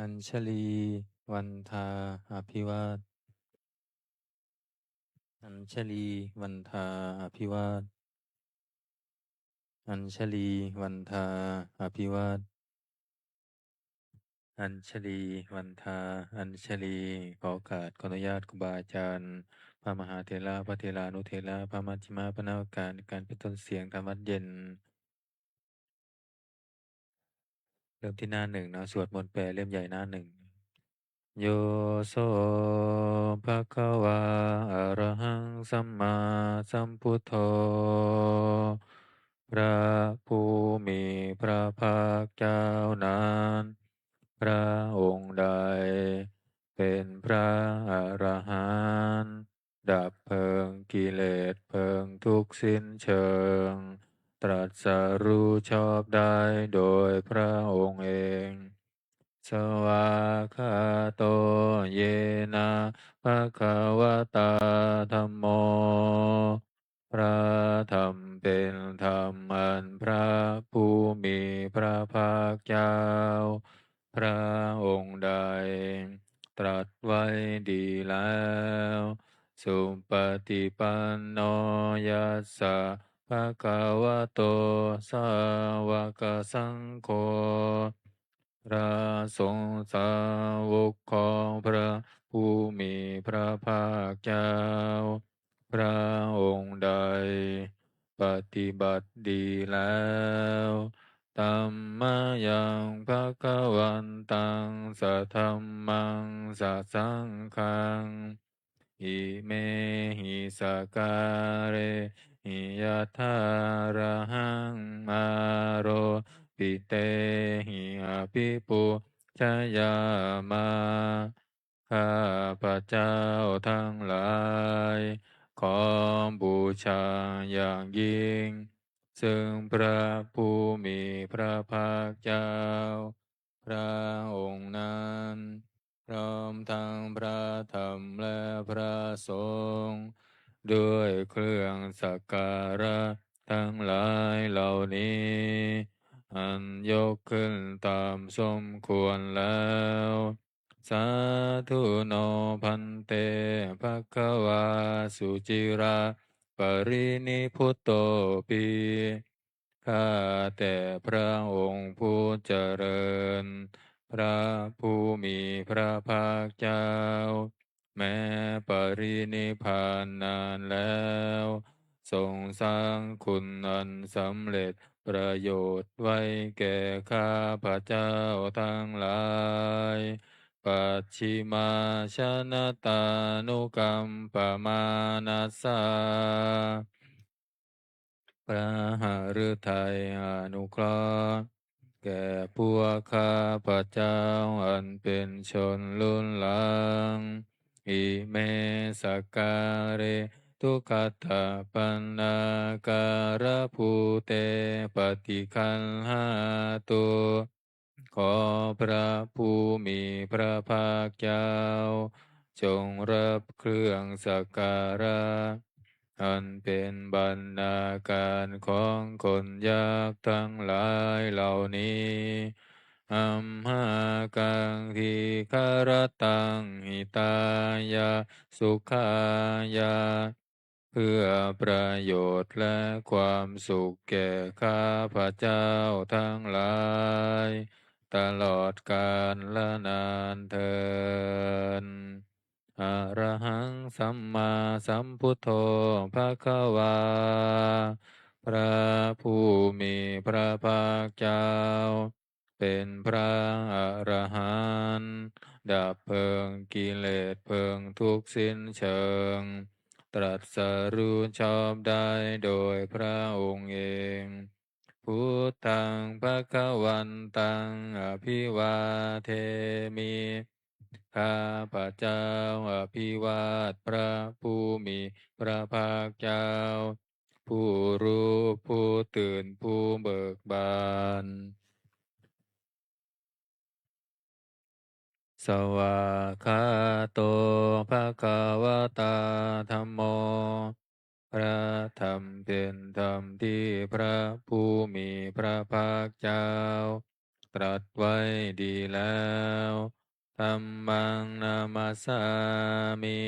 อัญชลีวันทาอภิวาทอัญชลีวันทาอภิวาทอัญชลีวันทาอภิวาทอัญชลีวันทาอัญชลีขอโอกาสขออนุญาตครูบาอาจารย์พระมหาเถระพระเถรานุเถระพระมัชฌิมาพระนาคการในการเป็นต้นเสียงธรรมวัดเย็นเริ่มที่หน้าหนึ่งนะสวดมนต์แปลเล่มใหญ่หน้าหนึ่งโยโสภะคะวาอะระหังสัมมาสัมพุทโธพระผู้มีพระภาคเจ้านั้นพระองค์ใดเป็นพระอรหันต์ดับเพลิงกิเลสเพลิงทุกข์สิ้นเชิงตรัสรู้ชอบได้โดยพระองค์เองสวากขาโตเยนะภะคะวะตาธัมโมพระธรรมเป็นธรรมอันพระผู้มีพระภาคเจ้าพระองค์ใดตรัสไว้ดีแล้วสุปฏิปันโนยัสสะภะคะวะโตสาวกสังโฆพระสงฆ์สาวกของพระผู้มีพระภาคเจ้าพระองค์ใดปฏิบัติดีแล้วตัมมายังภะคะวันตังสัทธัมมังสัสสังฆังอิเมหิสการะหิยะถาระหังมาโรปิเตหิอภิปุชยามาข้าพระเจ้าทั้งหลายขอบูชาอย่างยิ่งซึ่งพระผู้มีพระภาคเจ้าพระองค์นั้นพร้อมทั้งพระธรรมและพระสงฆ์ด้วยเครื่องสักการะทั้งหลายเหล่านี้อันยกขึ้นตามสมควรแล้วสาธุโนพันเตภควาสุจิราปรินิพุตโตปีข้าแต่พระองค์ผู้เจริญพระผู้มีพระภาคเจ้าแม้ปรินิพพานนานแล้วทรงสร้างคุณอันสำเร็จประโยชน์ไว้แก่ข้าพระเจ้าทั้งหลายปัจฉิมาชนะตานุกัมปมานัสสาพระหฤทัยอนุเคราะห์แก่พวกข้าพระเจ้าอันเป็นชนรุ่นหลังอิเมสกการะทุกขตาปันนาการะภูเตปฏิคันหาตุขอพระผู้มีพระภาคเจ้าจงรับเครื่องสักการะอันเป็นบรรณาการของคนยากทั้งหลายเหล่านี้อัมหากังทีคารตังหิตายาสุขายาเพื่อประโยชน์และความสุขแก่ข้าพระเจ้าทั้งหลายตลอดกาลและนานเทอญอะระหังสัมมาสัมพุทโธภะคะวาพระผู้มีพระภาคเจ้าเป็นพระอรหันต์ดับเพลิงกิเลสเพลิงทุกข์สิ้นเชิงตรัสรู้ชอบได้โดยพระองค์เองพุทธังภคะวันตังอภิวาเทมิข้าพระเจ้าอภิวาทพระผู้มีพระภาคเจ้าผู้รู้ผู้ตื่นผู้เบิกบานสวากขาโตภะคะวะตาธัมโมพระธรรมเป็นธรรมที่พระผู้มีพระภาคเจ้า ตรัสไว้ดีแล้วธัมมังนามัสสามิ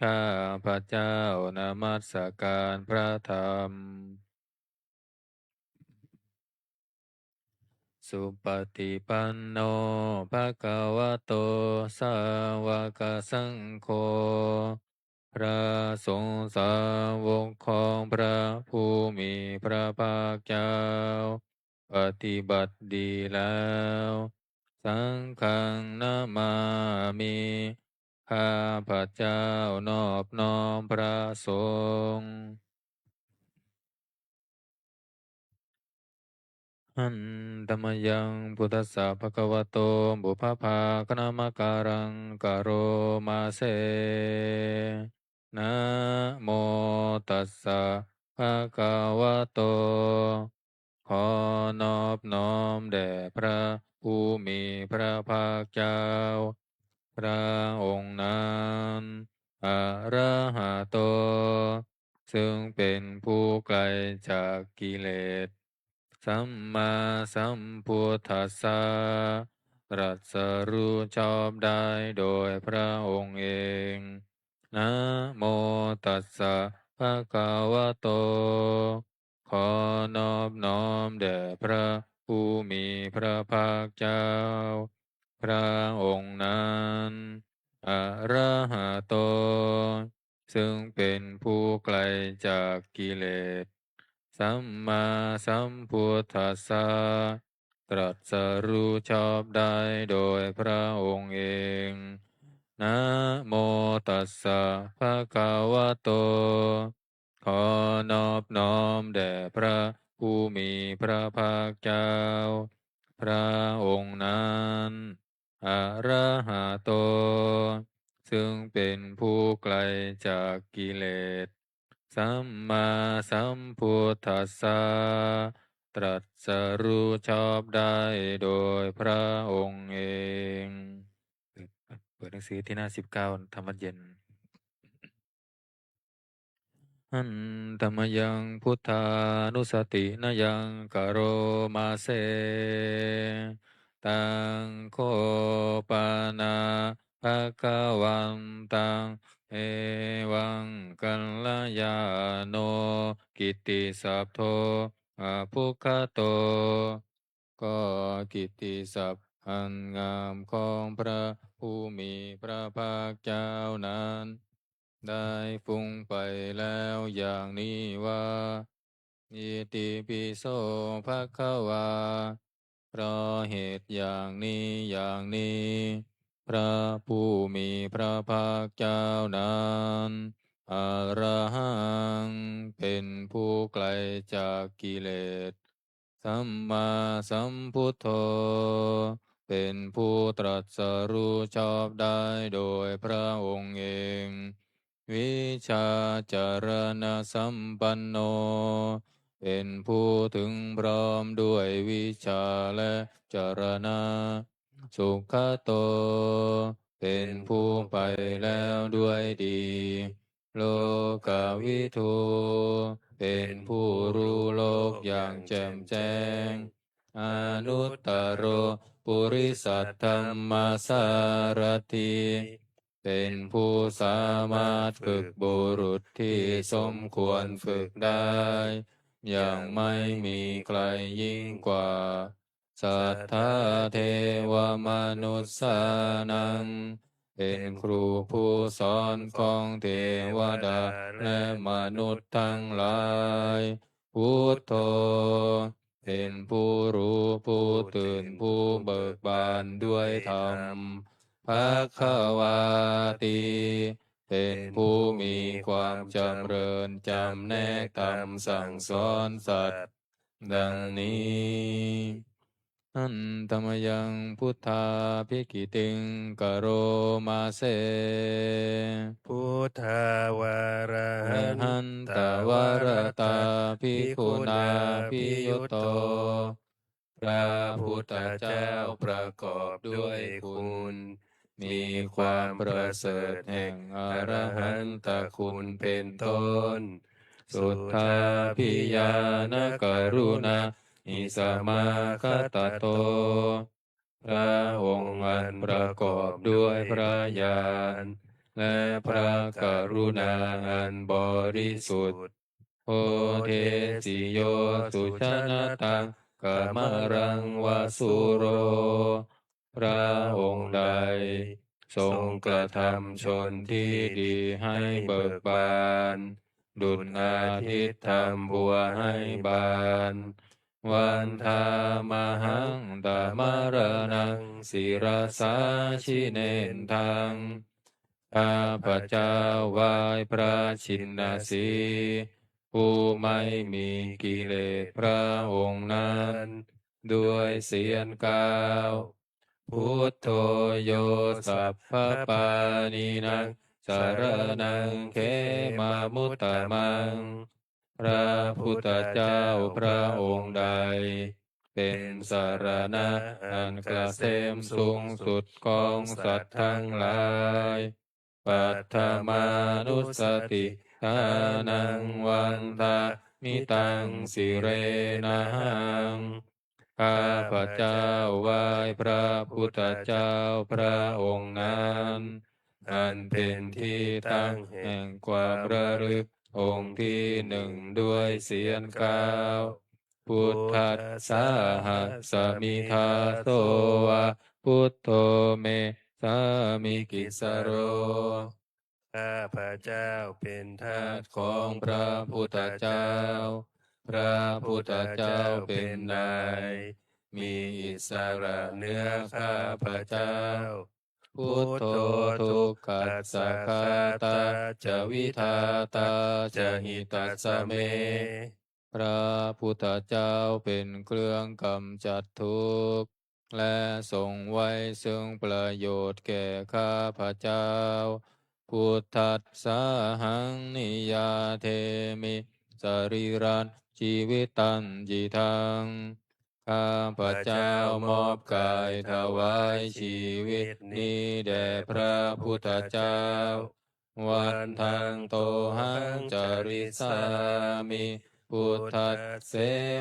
ข้าพระเจ้านมัสการพระธรรมสุปฏิปันโนภะคะวะโตสาวกสังโฆพระสงฆ์สาวกของพระผู้มีพระภาคเจ้าปฏิบัติดีแล้วสังฆังนามามิข้าพระเจ้านอบน้อมพระสงฆ์ หันธรรมยังพุทธัสสะภะคะวะโตบุพพาคณมการังกะโรมาเซนะโมตัสสะภะคะวะโตขอนอบน้อมแด่พระผู้มีพระภาคเจ้าพระองค์นั้นอะระหะโตซึ่งเป็นผู้ไกลจากกิเลส สัมมาสัมพุทธัสสะตรัสรู้ชอบได้โดยพระองค์เองนะโมตัสสะภะคะวะโตขอนอบน้อมแด่พระผู้มีพระภาคเจ้าพระองค์นั้นอะระหะโตซึ่งเป็นผู้ไกลจากกิเลส สัมมาสัมพุทธัสสะตรัสรู้ชอบได้โดยพระองค์เองนะโมตัสสะภะคะวะโตขอนอบน้อมแด่พระผู้มีพระภาคเจ้าพระองค์นั้นอะระหะโตซึ่งเป็นผู้ไกลจากกิเลส สัมมาสัมพุทธัสสะตรัสรู้ชอบได้โดยพระองค์เองเปิดหนังสือที่หน้า19ธรรมเย็น หันธรรมยังพุทธานุสตินยังกโรมาเซตังโคปานาภะคะวันตังเอวังกัลยาโนกิตติสัพโทอภุคโตก็กิตติศัพท์อันงามของพระผู้มีพระภาคเจ้านั้นได้ฟุ้งไปแล้วอย่างนี้ว่าอิติปิโสภะคะวาเพราะเหตุอย่างนี้อย่างนี้พระผู้มีพระภาคเจ้านั้นอรหังเป็นผู้ไกลจากกิเลส สัมมาสัมพุทโธเป็นผู้ตรัสรู้ชอบได้โดยพระองค์เอง วิชาจารณสัมปันโนเป็นผู้ถึงพร้อมด้วยวิชาและจารณะสุขโตเป็นผู้ไปแล้วด้วยดี โลกาวิทูเป็นผู้รู้โลกอย่างแจ่มแจ้งอนุตตโรปุริสัทธรรมสารถิเป็นผู้สามารถฝึกบุรุษที่สมควรฝึกได้ อย่างไม่มีใครยิ่งกว่าสัทธาเทวมนุษย์สานัง เป็นครูผู้สอนของเทวดาและมนุษย์ทั้งหลายพุทโธเป็นผู้รู้ผู้ตื่นผู้เบิกบานด้วยธรรมภะคะวาติเป็นผู้มีความจำเริญจำแนกธรรมสั่งสอนสัตว์ดังนี้อันธรรมยังพุทธาภิกิติงกโรมาเสพุทธาวาระ ระหันตวรตาภิกขุนาภิยุตโตพระพุทธเจ้าประกอบด้วยคุณมีความประเสริฐแห่งอรหันตคุณเป็นต้นสุทธาพิยานกรุณา หิสมาคตโต พระองค์อันประกอบด้วยพระญาณและพระกรุณาอันบริสุทธิ์โอเทสิโยสุชนะตังกามรังวาสุโร พระองค์ใดทรงกระทำชนที่ดีให้เบิกบานดุจอาทิตย์ทำบัวให้บาน วันธามหังตามารนังศิรสาชิเนนทังข้าพระเจ้าไหว้พระชินสีห์ผู้ไม่มีกิเลสพระองค์นั้นด้วยเสียงกล่าวพุทโธโยสัพพปานีนังสารนังเขมามุตตะมัง พระพุทธเจ้าพระองค์ใด เป็นสารณะอันเกษมสูงสุดของสัตว์ทั้งหลายปัตถมานุสติทานังวันตามิตังสิเรนะหังข้าพระเจ้าไหว้พระพุทธเจ้าพระองค์นั้นอันเป็นที่ตั้งแห่งความระลึกองค์ที่หนึ่งด้วยเสียงกล่าวพุทธัสสะหะสมิทาโสวะพุทโธเมสามิกิสโร ข้าพระเจ้าเป็นทาสของพระพุทธเจ้า พระพุทธเจ้าเป็นนาย มีอิสระเหนื้อข้าพระเจ้า พุทโธทุกขัสสะคาตาจะวิทาตาจะหิตัสสะเม พระพุทธเจ้าเป็นเครื่องกำจัดทุกข์และทรงไว้ซึ่งประโยชน์แก่ข้าพระเจ้า พุทธัสสะหังนิยาเทมิสรีรันชีวิตันจิทังข้าพระเจ้ามอบกายถวายชีวิตนี้แด่พระพุทธเจ้า วันทังโตหังจาริสามิพุทธัสเส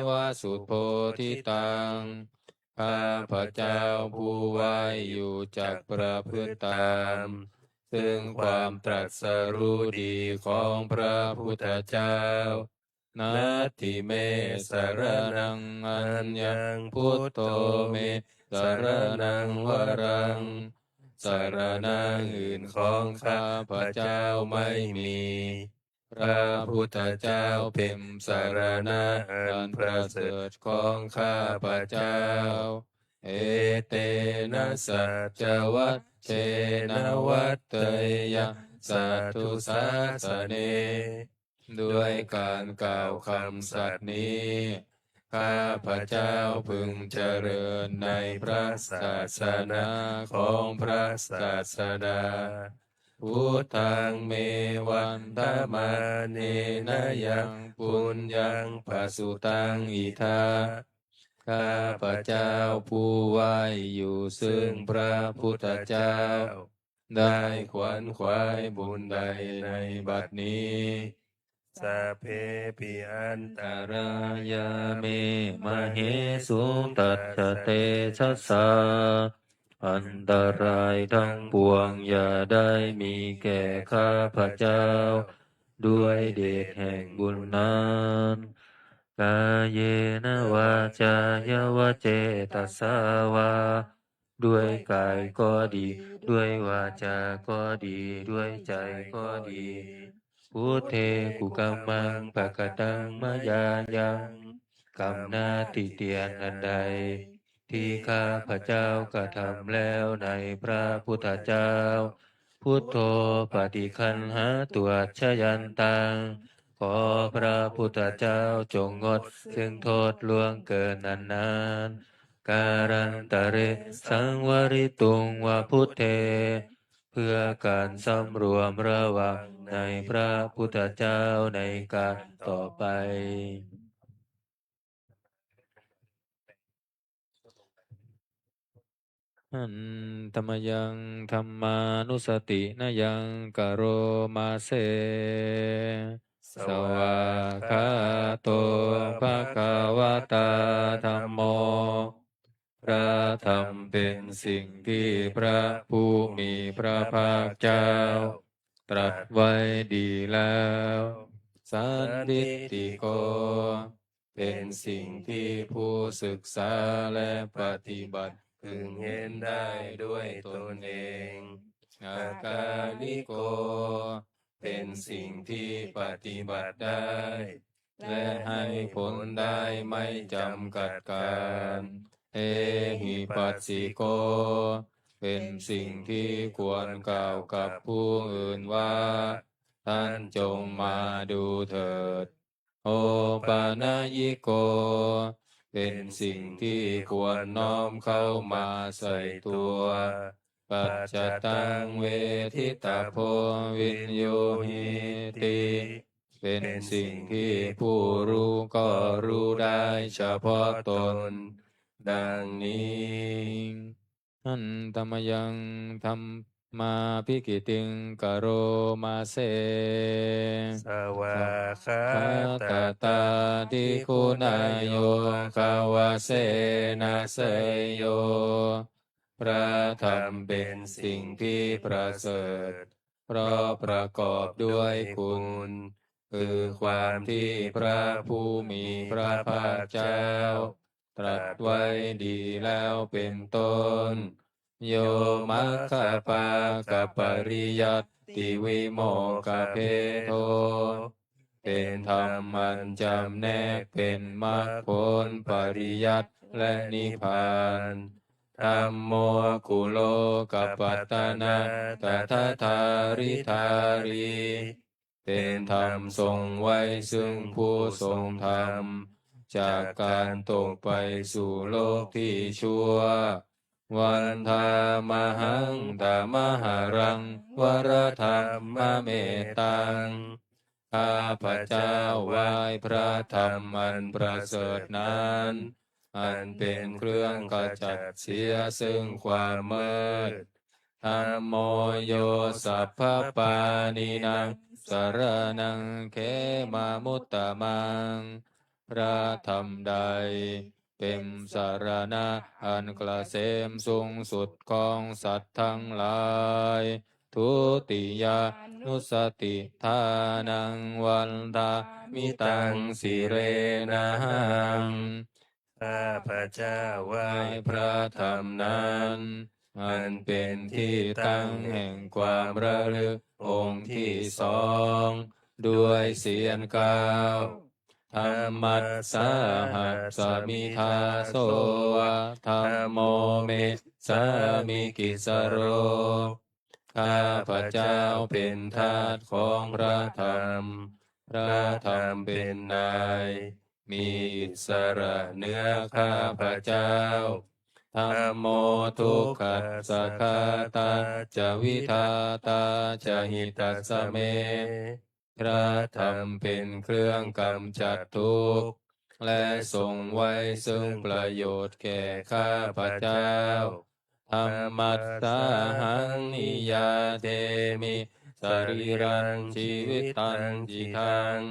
วะสุโพธิตังข้าพระเจ้าผู้ไว้อยู่จากประพฤติตามซึ่งความตรัสรู้ดีของพระพุทธเจ้านาทิเมสารนังอัญญังพุทโธเมสารนังวรังสารนังอื่นของข้าพระเจ้าไม่มี พระพุทธเจ้าเป็นสารณะอันประเสริฐของข้าพระเจ้า เอเตนะสัจวัตเชนะวัตเตยะสัตตุสาสเน ด้วยการกล่าวคำสัตย์นี้ ข้าพระเจ้าพึงเจริญในพระศาสนาของพระศาสดา พุทธังเมวันตมาเนนะยังปุญญังปสุตังอิทาข้าพระเจ้าผู้ไหวอยู่ซึ่งพระพุทธเจ้า ได้ขวนขวายบุญใดในบัดนี้สัพเพปิอันตรายาเมมเหสุตัสสะเตชัสสะอันตรายทั้งปวงอย่าได้มีแก่ข้าพระเจ้า ด้วยเดชแห่งบุญนั้นกายเยนะวาจายวะเจตสาวาด้วยกายก็ดี ด้วยวาจาก็ดี ด้วยใจก็ดีพุทเทกุกัมมังปะกตังมยายังกรรมหน้าติเตียนอันใด ที่ข้าพระเจ้ากระทำแล้วในพระพุทธเจ้า พุทโธปฏิคันหาตัวชยันตัง ขอพระพุทธเจ้าจงงดซึ่งโทษล่วงเกินนานๆการันตะเรสังวริตุงวาพุทเท เพื่อการสำรวมระวังในพระพุทธเจ้าในการต่อไปหันธรรมยังธรรมานุสตินะยังกะโรมาเซ สวากขาโตภะคะวะตาธัมโมพระธรรมเป็นสิ่งที่พระผู้มีพระภาคเจ้าตรัสไว้ดีแล้วสันทิฏฐิโกเป็นสิ่งที่ผู้ศึกษาและปฏิบัติพึงเห็นได้ด้วยตนเองอากาลิโกเป็นสิ่งที่ปฏิบัติได้ และให้ผลได้ไม่จำกัดการเอหิปัสสิโกเป็นสิ่งที่ควรกล่าวกับผู้อื่นว่า ท่านจงมาดูเถิด โอปานายิโกเป็นสิ่งที่ควรน้อมเข้ามาใส่ตัว ปัจจตังเวทิตาโพวินโยหิติเป็นสิ่งที่ผู้รู้ก็รู้ได้เฉพาะตน ดังนี้อันตมยังธรรมาภิกิติงกโรมาเส สวาคา คา ต ตาตาทิคุณายโยคาวาเสนาเสยโย พระธรรมเป็นสิ่งที่ประเสริฐ เพราะประกอบด้วยคุณ คือความที่พระผู้มีพระภาคเจ้า ตรัสไว้ดีแล้วเป็นต้น โยมัคคปากปริยัตติวิโมกขเพโท เป็นธรรมอันจำแนกเป็นมรรคผลปริยัติและนิพพานธัมโมกุโลกัปปัตตนะตถาธาริธารี เป็นธรรมทรงไว้ซึ่งผู้ทรงธรรม จากการตกไปสู่โลกที่ชั่ว วันธามหังตามหารังวรธรรมเมตตัง ข้าพระเจ้าไหว้พระธรรมอันประเสริฐนั้น อันเป็นเครื่องขจัดเสียซึ่งความมืดธัมโมโยสัพพปานินังสารนังเขมามุตตะมัง พระธรรมใดเป็นสารณะอันเกษมสูงสุดของสัตว์ทั้งหลาย ทุติยานุสติทานังวันทามิตังสิเรนัง ข้าพระเจ้าไหว้ พระธรรมนั้นอันเป็นที่ตั้งแห่งความระลึกองค์ที่สองด้วยเสียงกล่าวธรรมัสสาหัสสมิทาโสวะธัมโมเมสามิกิสโร ข้าพระเจ้าเป็นทาสของพระธรรม พระธรรมเป็นนาย มีอิสระเหนือข้าพระเจ้าธัมโมทุกขัสสะคาตาจะวิทาตาจะหิตัสสะเม พระธรรมเป็นเครื่องกำจัดทุกข์และทรงไว้ซึ่งประโยชน์แก่ข้าพระเจ้าธรรมัสสาหังนิยาเทมิสรีรังชีวิตังจิตัง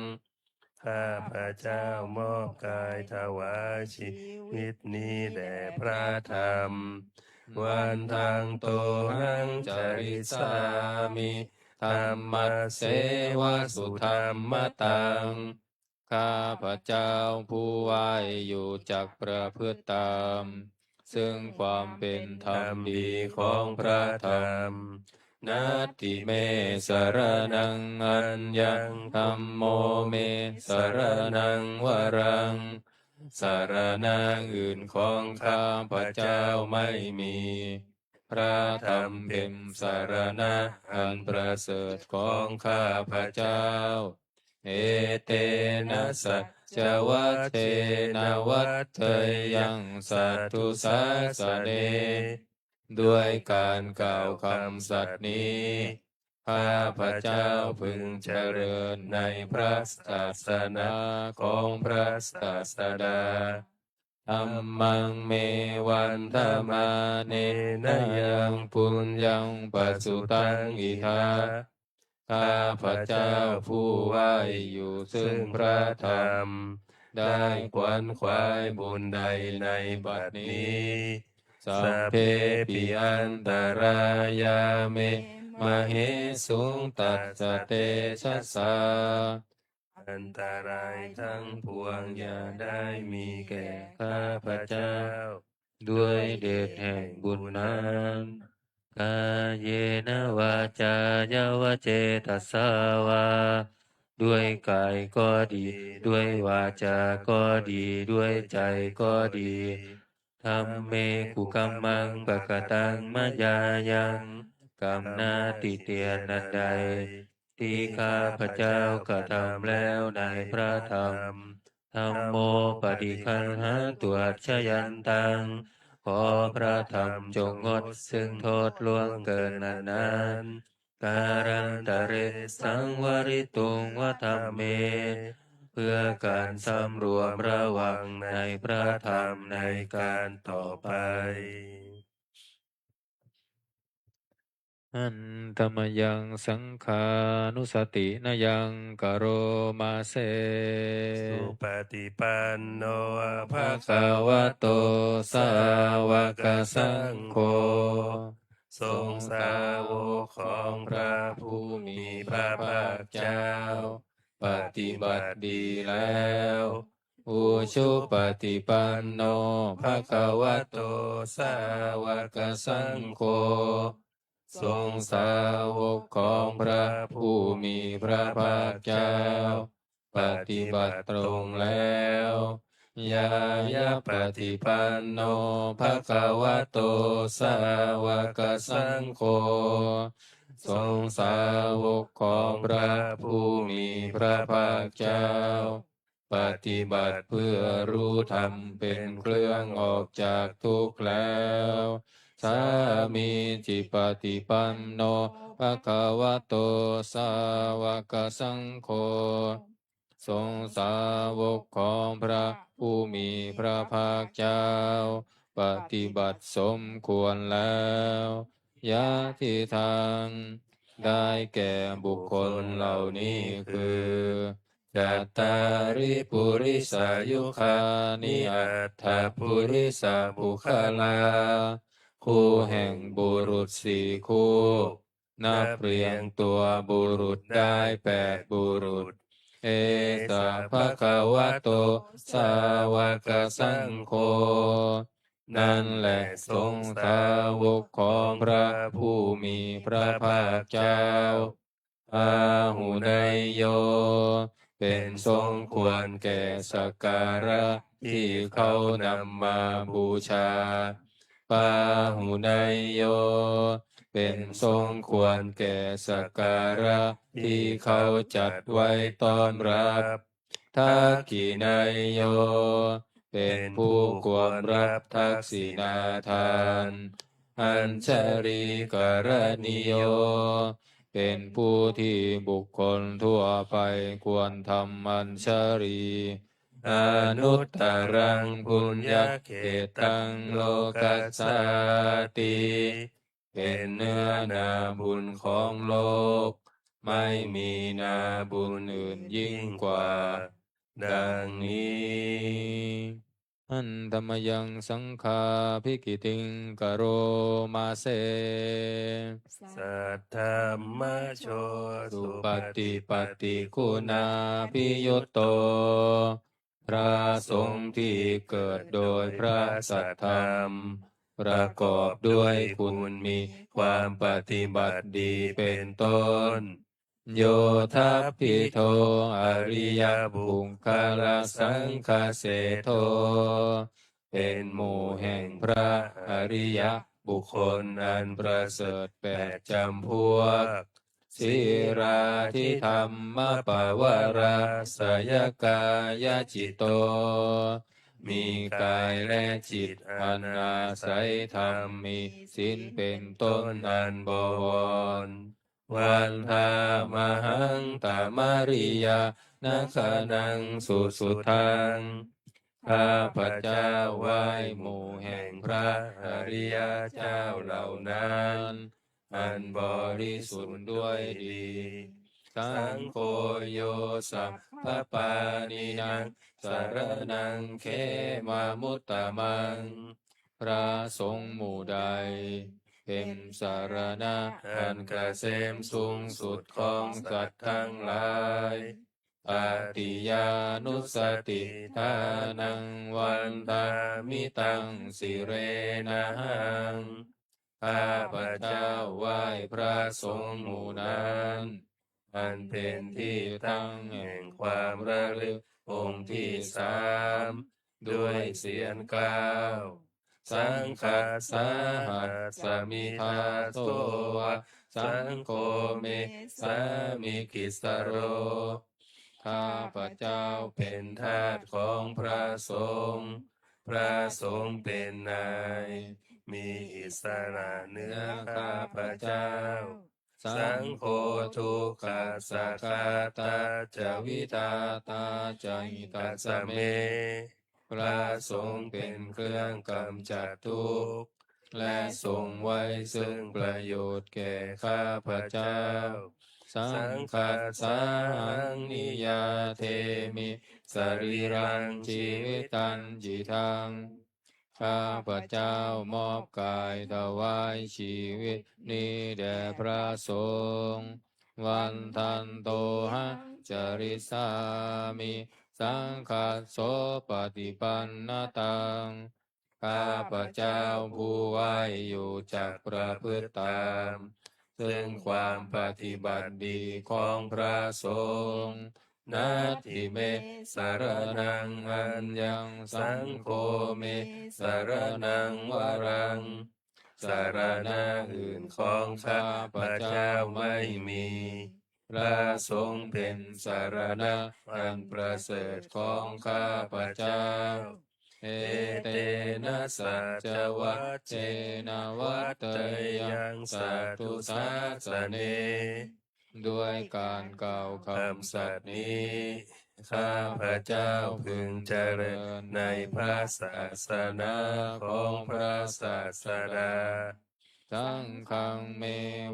ข้าพระเจ้ามอบกายถวายชีวิตนี้แด่พระธรรม วันทางโตหังจริสามิธรรมัสเสวะสุธรรมตัง ข้าพระเจ้าผู้ไหวอยู่จักประพฤติตามซึ่งความเป็นธรรมดีของพระธรรมนัตติเมสรนังอัญญังธัมโมเมสรนังวรังสารณะอื่นของข้าพระเจ้าไม่มี พระธรรมเป็นสารณะอันประเสริฐของข้าพระเจ้าเอเตนะสัจวัตเทนะวัตเทยังสัตตุสาสเนด้วยการกล่าวคำสัตย์นี้ข้าพระเจ้าพึงเจริญในพระศาสนาของพระศาสดาธัมมังเมวันธมาเนนะยังปุญญังปัสสุตังอิทา ข้าพระเจ้าผู้ไหว้อยู่ซึ่งพระธรรมได้ขวนขวายบุญใดในบัดนี้สัพเพปิอันตรายาเมมเหสุงตัสสะเตชะสาอันตรายทั้งปวงอย่าได้มีแก่ข้าพระเจ้าด้วยเดชแห่งบุญนั้นกายเยนะวาจายาวเจตัสสาวาด้วยกายก็ดี ด้วยวาจาก็ดี ด้วยใจก็ดีธรรมเมกุกัมมังปะกตังมะยายังกรรมนาติเตียนนันใดที่ข้าพระเจ้ากระทำแล้วในพระธรรมธัมโมปฏิคันหาตัวชยันตังขอพระธรรมจงงดซึ่งโทษล่วงเกินนั้นการันตะเรสังวริตุงวธรรมเมเพื่อการสำรวมระวังในพระธรรมในการต่อไปอันธรรมยังสังขานุสตินยังกโรมาเสสุปฏิปันโนภะสาวะโตสาวกสังโฆทรงสาวกของพระผู้มีพระภาคเจ้าปฏิบัติดีแล้วอุชุปฏิปันโนภะคะวะโตสาวกสังโฆทรงสาวกของพระผู้มีพระภาคเจ้าปฏิบัติตรงแล้วยายะปฏิปันโนภะคะวะโตสาวกสังโฆทรงสาวกของพระผู้มีพระภาคเจ้าปฏิบัติเพื่อรู้ธรรมเป็นเครื่องออกจากทุกข์แล้วสามีจิปฏิปันโนภะคะวะโตสาวกสังโฆทรงสาวกของพระผู้มีพระภาคเจ้าปฏิบัติสมควรแล้วยะทิทางได้แก่บุคคลเหล่านี้คือจัตตาริปุริสายุคานิอัตถปุริสาบุคลาคู่แห่งบุรุษสี่คู่นับเรียงตัวบุรุษได้8บุรุษเอสะภะคะวะโตสาวกสังโฆนั่นแหละทรงสาวกของพระผู้มีพระภาคเจ้าอาหุไนยโยเป็นทรงควรแก่สักการะที่เขานำมาบูชาปาหุไนยโยเป็นทรงควรแก่สักการะที่เขาจัดไว้ต้อนรับทักขิไนยโยเป็นผู้ควรรับทักษิณาทานอัญชลีกรณิโยเป็นผู้ที่บุคคลทั่วไปควรทำอัญชลีอนุตตรังปุญญเขตังโลกัสสาติเป็นเนื้อนาบุญของโลกไม่มีนาบุญอื่นยิ่งกว่าดังนี้อันธรรมยังสังฆาภิกิติงกโรมาเสสัทธรรมโชสุปฏิปัติคุณาภิยุตโตพระสงฆ์ที่เกิดโดยพระสัทธรรมประกอบด้วยคุณมีความปฏิบัติดีเป็นต้นโยทัพพิโทอริยบุคลสังฆเสโทเป็นหมู่แห่งพระอริยบุคคลอันประเสริฐ8จำพวกสีราทิธรรมปวาราสยกายจิตโตมีกายและจิตอันอาศัยธรรมมีศีลเป็นต้นอันบวรวันธามหังตามาริยานาคานังสุสุทังข้าพระเจ้าไหว้หมู่แห่งพระอริยเจ้าเหล่านั้น อันบริสุทธิ์ด้วยดี สังโฆโยสัพพปานินังสารนังเขมามุตตะมัง พระสงฆ์หมู่ใด เป็นสารณะอันเกษมสูงสุดของสัตว์ทั้งหลายปฏิญานุสติทานังวันตามิตังสิเรนะหังข้าพเจ้าไหว้พระสงฆ์หมู่นั้นอันเป็นที่ตั้งแห่งความระลึกองค์ที่สามด้วยเสียงกล่าวสังฆัสสะหัสสมิทาโตวะสังโฆเมสามิกิสโร ข้าพเจ้าเป็นทาสของพระสงฆ์พระสงฆ์เป็นนายมีอิสระเหนือข้าพเจ้าสังโฆทุกขาสาคาตาจวิตาตาจหิตาสเม พระสงฆ์เป็นเครื่องกำจัดทุกข์และทรงไว้ซึ่งประโยชน์แก่ข้าพเจ้าสังฆัสสะหังนิยาเทมิสรีรังชีวิตันจิทังข้าพเจ้ามอบกายถวายชีวิตนี้แด่พระสงฆ์วันทันโตหะจริสามิสังฆัสโสปฏิปันนตังข้าพเจ้าผู้ไหวอยู่จักประพฤติตามซึ่งความปฏิบัติดีของพระสงฆ์นาทิเมสารนังอัญญังสังโฆเมสารนังวรังสารณะอื่นของข้าพเจ้าไม่มีพระสงฆ์เป็นสารณะอันประเสริฐของข้าพเจ้าเอเตนะสัจวัจเจนะวัตเตยังสัตตุสาสเนด้วยการกล่าวคำสัตย์นี้ข้าพเจ้าพึงเจริญในพระศาสนาของพระศาสดาสังฆังเม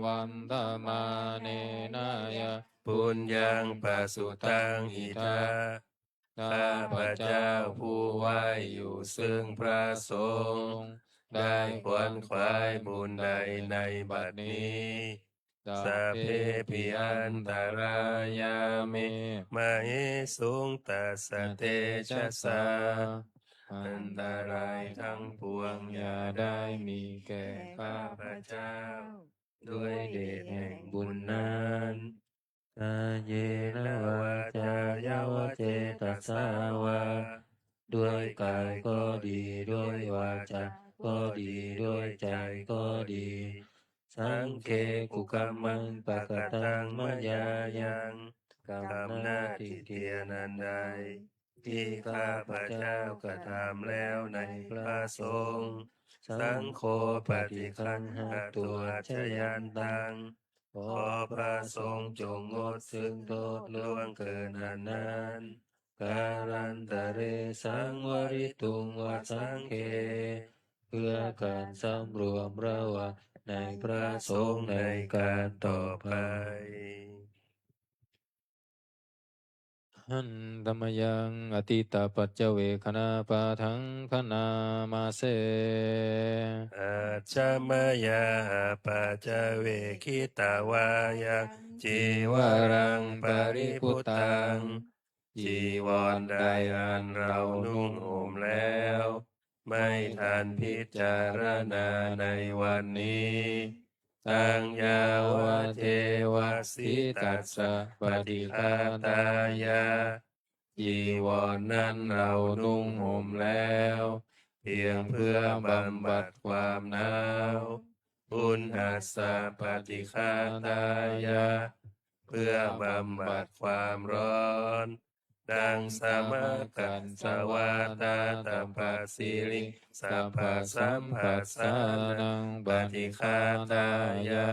วันตมาเนนายะปุญญังปัสสุตังอิทาข้าพเจ้าผู้ไหวอยู่ซึ่งพระสงฆ์ได้ขวนขวายบุญใดในบัดนี้สัพเพปิอันตรายามิมาเหสุงตัสสะเตชะสาอันตรายทั้งปวงอย่าได้มีแก่ข้าพเจ้าด้วยเดชแห่งบุญนั้นกายเยนะวาจายาวเจตสาวาด้วยกายก็ดีด้วยวาจาก็ดีด้วยใจก็ดีสังเคกุกัมมังปะกตังมยายังกรรมหน้าที่เทียนันใดที่ข้าพเจ้ากระทำแล้วในพระสงฆ์สังโฆปฏิคันหาตัวชยันตังขอพระสงฆ์จงงดซึ่งโทษล่วงเกินอันนั้นการันตะเรสังวริตุงวสังเคเพื่อการสำรวมระวังในพระสงฆ์ในการต่อไปหันธรรมยังอติตาปัจเจเวคณาปาทังคณามาเสอาจามยาปัจเจเวคิตาวายาจีวรังปริพุตังจีวรใดอันเรานุ่งห่มแล้วไม่ทันพิจารณาในวันนี้ตังยาวเทวสิตัสสะปฏิฆาตายาจีวรนั้นเรานุ่งห่มแล้วเพียงเพื่อบำบัดความหนาวอุณหัสสะปฏิฆาตายาเพื่อบำบัดความร้อนดังสมากันสวาตาตัปปะสิริสัพพะสัมผัสสานังปฏิฆาตายา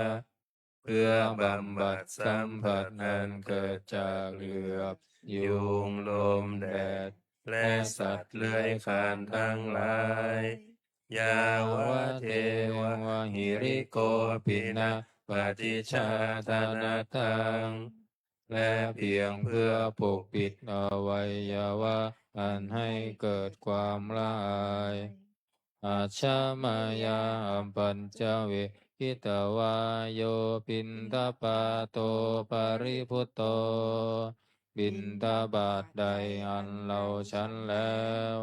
เพื่อบำบัดสัมผัสนั้นเกิดจากเหลือบยุงลมแดดและสัตว์เลื้อยคลานทั้งหลายยาวะเทวะหิริโกปินะ ปฏิชาธนาตังและเพียงเพื่อปกปิดอวัยวะอันให้เกิดความละอายอาชามายาอัมปัญจเวหิตวายโยปินทปาโตปริพุตโตบินทบาทใดอันเราฉันแล้ว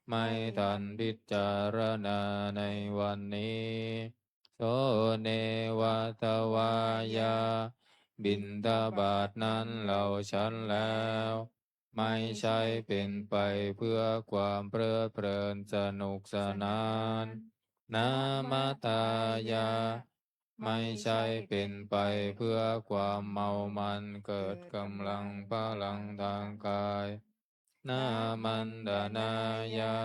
ไม่ทันพิจารณาในวันนี้โสเนวัตวายาบิณฑบาตนั้นเราฉันแล้วไม่ใช่เป็นไปเพื่อความเพลิดเพลินสนุกสนานนามาตายาไม่ใช่เป็นไปเพื่อความเมามันเกิดกำลังพลังทางกายนามันดานายา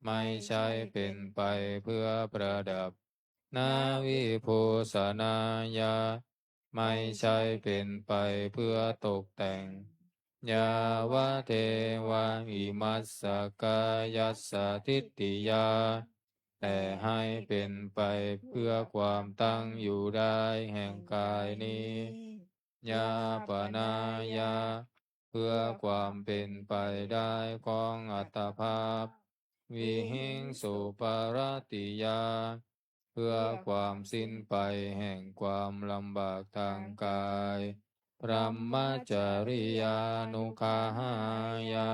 ไม่ใช่เป็นไปเพื่อประดับนาวิภูสนายาไม่ใช่เป็นไปเพื่อตกแต่งยาวะเทวะอิมัสสกายัสสะทิฏฐิยาแต่ให้เป็นไปเพื่อความตั้งอยู่ได้แห่งกายนี้ยาปนายาเพื่อความเป็นไปได้ของอัตภาพวิหิงสุปารติยาเพื่อความสิ้นไปแห่งความลำบากทางกายพรหมจริยานุคาหายา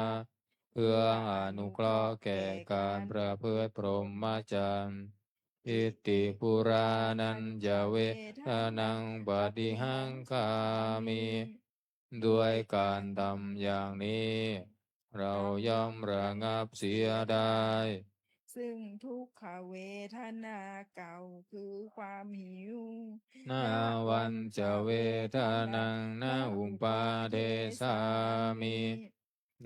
เพื่ออนุเคราะห์แก่การประพฤติพรหมจรรย์อิติปุรานันจะเวทนังปฏิหังคามิด้วยการทำอย่างนี้ เราย่อมระงับเสียได้ซึ่งทุกขเวทนาเก่าคือความหิวนาวันจะเวทนังนาอุปาเทสามิ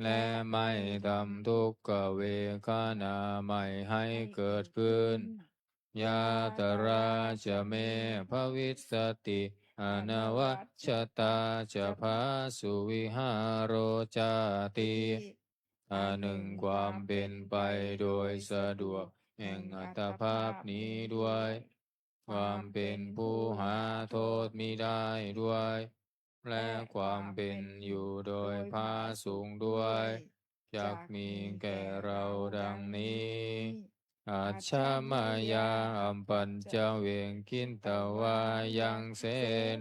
และไม่ทำทุกขเวทนาไม่ให้เกิดขึ้นยาตราจะเมภวิสติอนวัชชตาจะพาสุวิหารโรจาติหนึ่งความเป็นไปโดยสะดวกแห่งอัตภาพนี้ด้วย ความเป็นผู้หาโทษมิได้ด้วย และความเป็นอยู่โดยพาสูงด้วยจักมีแก่เราดังนี้อาชามายาอัมปัญจเวงคินตวายังเส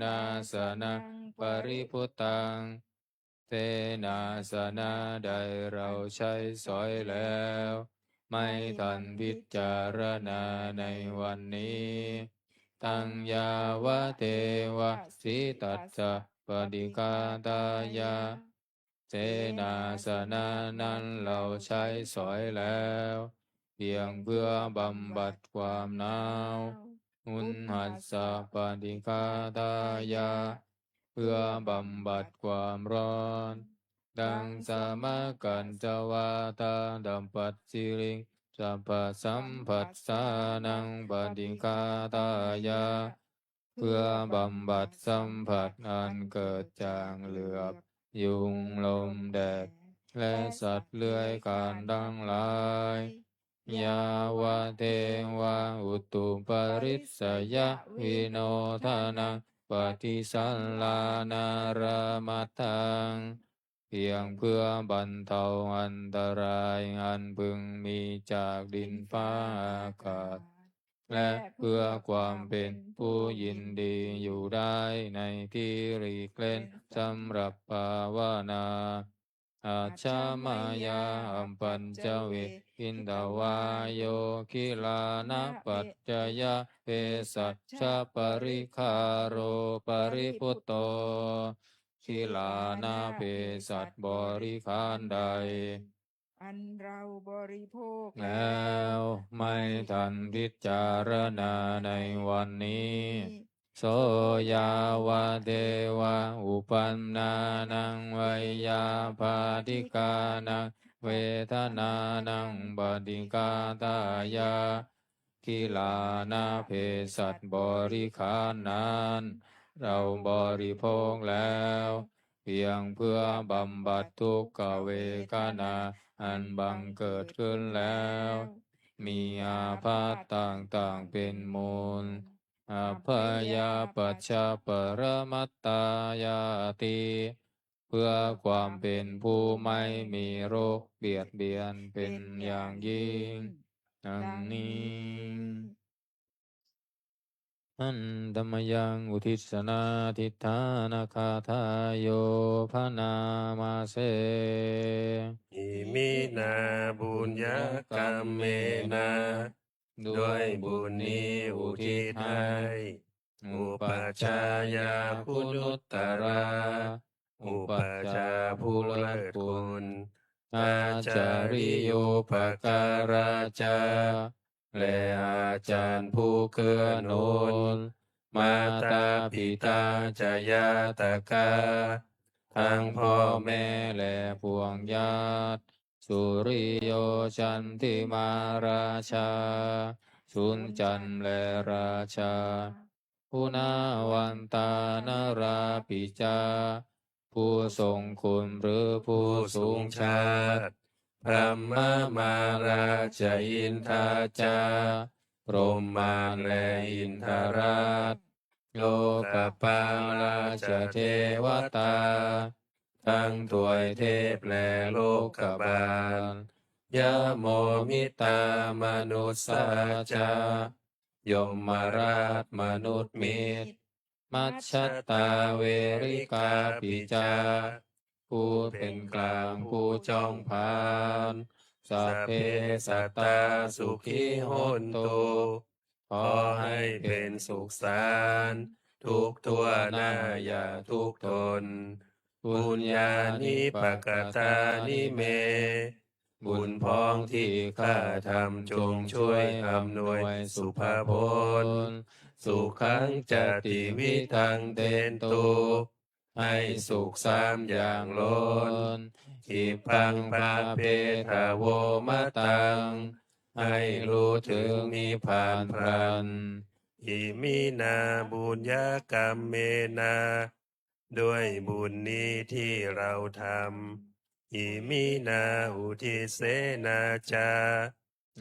นาสนะปริพุตังเสนาสนะใดเราใช้สอยแล้วไม่ทันพิจารณาในวันนี้ตังยาวะเทวะสิตัสสะปฏิกาตายาเสนาสนะนั้นเราใช้สอยแล้วเพียงเพื่อบำบัดความหนาวอุณหัสสะปฏิกาตายาเพื่อบำบัดความร้อนดังสามกันจวาตาดัมปัสสิริงสัพพสัมผัสสานังปฏิกาตายาเพื่อบำบัดสัมผัสอันเกิดจากเหลือบยุงลมแดดและสัตว์เลื้อยคลานทั้งหลายยาวะเทวะอุตุปริสสยะวิโนทานังปฏิสัลลานารมัตถังเพียงเพื่อบรรเทาอันตรายอันพึงมีจากดินฟ้าอากาศและเพื่อความเป็นผู้ยินดีอยู่ได้ในที่หลีกเล่นสำหรับภาวนาอาชามายาอัมปัญจเวอินทวายโยคิลานะปัจจยะเปสัชชะปริคาโรปริพุตโตคิลานะเภสัชบริขารใดอันเราบริโภคแล้วไม่ทันพิจารณาในวันนี้โสยาวะเทวะอุปันนานังไวยาภาติกานังเวทนานังปฏิกาตายาคิลานาเพสัตบริขารนั้นเราบริโภคแล้วเพียงเพื่อบำบัดทุกขเวทนาอันบังเกิดขึ้นแล้วมีอาพาธต่างๆเป็นมูล อัพพยาปัชชาปรมัตตายาติเพื่อความเป็นผู้ไม่มีโรคเบียดเบียนเป็นอย่างยิ่งดังนี้ อันธรรมยังอุทิศนาทิฏฐานาคาทายโยพนามาเส อิมินาบุญญกรรมเมนาด้วยบุญนี้อุทิศให้อุปัชฌายาคุณุตตราอุปัชฌาย์ผู้เลิศคุณอาจาริโยปการาจาและอาจารย์ผู้เกื้อหนุนมาตาปิตาจายาตกาทั้งพ่อแม่และพวงญาติสุริโยจันติมาราชาสุนจันทร์และราชาพุนาวันตานราปิจาผู้ทรงคุณหรือผู้สูงชาติพระมมาราชอินทาจาพรหมาและอินทราชโลกปาราชเทวตาทั้งถวยเทพและโลกบาลยะโมมิตามนุสสาจายมราชมนุษย์มิตรมัชฌตตาเวริกาปิจาผู้เป็นกลางผู้จ้องผานสัพเพสัตตาสุขีโหนตุขอให้เป็นสุขสันต์ทุกทั่วหน้าอย่าทุกข์ทนบุญญาณิปกตานิเม บุญพ้องที่ข้าทำจงช่วยอำนวยสุภาพลสุขังจติวิทังเตนตุให้สุขสามอย่างล้นอิปังปาเปทาโวมะตังให้รู้ถึงนิพพานพรันอิมินาบุญญกรรมเมนาด้วยบุญนี้ที่เราทำอิมินาอุทิเสนาจา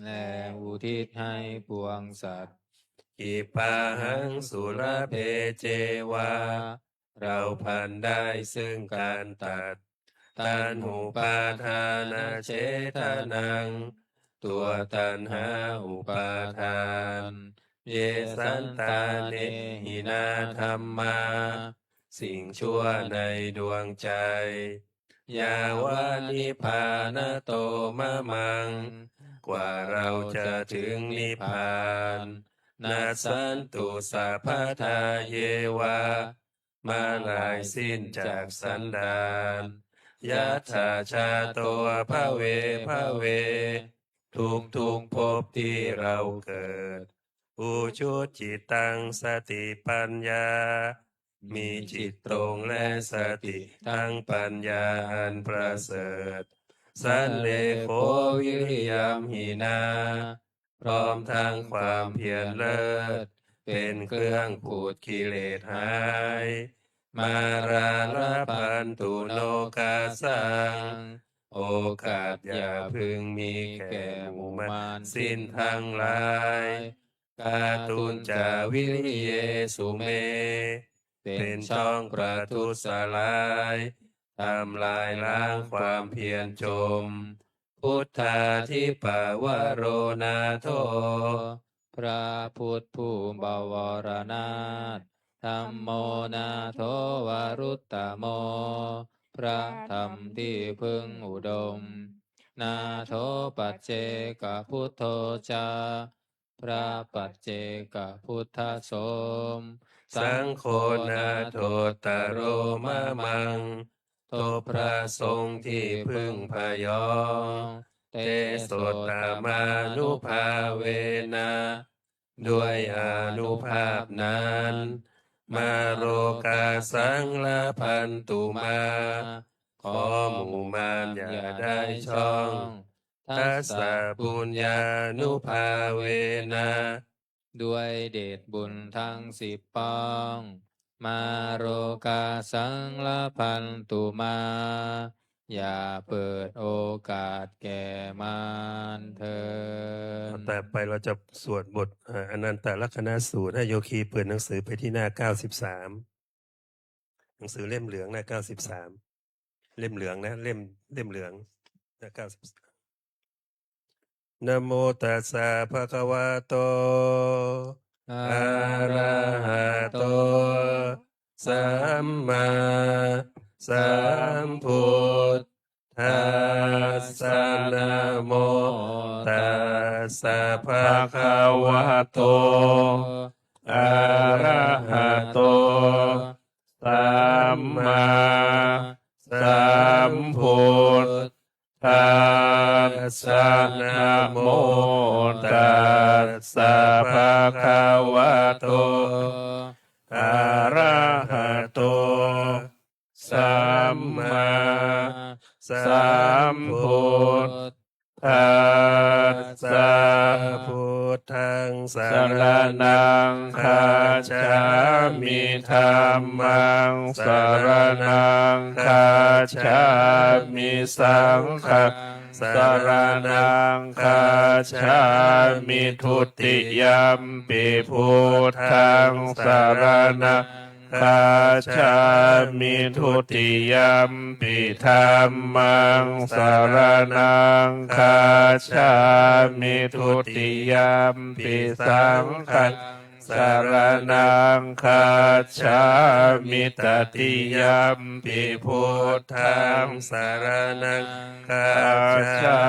และอุทิศให้ปวงสัตว์อิปาหังสุรเพเจวาเราพันได้ซึ่งการตัดตันหูปาทานาเชทานังตัวตันหาอุปาทานเยสันตาเนหินาธรรมาสิ่งชั่วในดวงใจยาวานิพานโตมะมังกว่าเราจะถึงนิพพานนาสันตุสัพพทาเยวามาลายสิ้นจากสันดานยัตถาชาโตภะเวภะเวทุกภพที่เราเกิดอุชุจิตตังสติปัญญามีจิตตรงและสติทั้งปัญญาอันประเสริฐสันเลโควิริยมหินาพร้อมทั้งความเพียรเลิศเป็นเครื่องขูดกิเลสหายมาราลพันตุโลกาสังโอกาสอย่าพึงมีแก่หมู่มารสิ้นทั้งหลายกาตุนจาวิริเยสุเมเป็นช่องประทุษลายทำลายล้างความเพียรจมพุทธาทิปวโรนาโทพระพุทธผู้บวรนาถธัมโมนาโทวารุตตโมพระธรรมที่พึงอุดมนาโทปัจเจกพุทโธจาพระปัจเจกพุทธสมสังโฆนาโทตโรมะมังโทพระสงฆ์ที่พึงพยองเตโสตมานุภาเวนะด้วยอานุภาพนั้นมาโรกาสังละพันตุมาขอหมู่มารอย่าได้ช่องทัสสะปุญญานุภาเวนะด้วยเดชบุญทั้ง10 ปองมาโรกาสังละพันตุมา อย่าเปิดโอกาสแก่มารเถิด แต่ไปเราจะสวดบทอนันตลักขณสูตรให้โยคีเปิดหนังสือไปที่หน้า93หนังสือเล่มเหลืองหน้า93เล่มเหลืองนะเล่มเหลืองหน้า93นะโมตัสสะภะคะวะโตอะระหะโตสัมมาสัมพุทธัสสะนะโมตัสสะภะคะวะโตอะระหะโตสัมมาสัมพุทธัสสะนะโมตัสสะภะคะวะโตอะระหะโตสัมมาสัมพุทธัสสะพุทธังสรณังคัจฉามิธัมมังสรณังคัจฉามิสังฆังสรณังคัจฉามิทุติยัมปิพุทธังสรณังคัจฉามิทุติยัมปิธัมมังสรณังคัจฉามิทุติยัมปิสังฆังสรณังคัจฉามิตติยัมปิพุทธังสรณังคัจฉา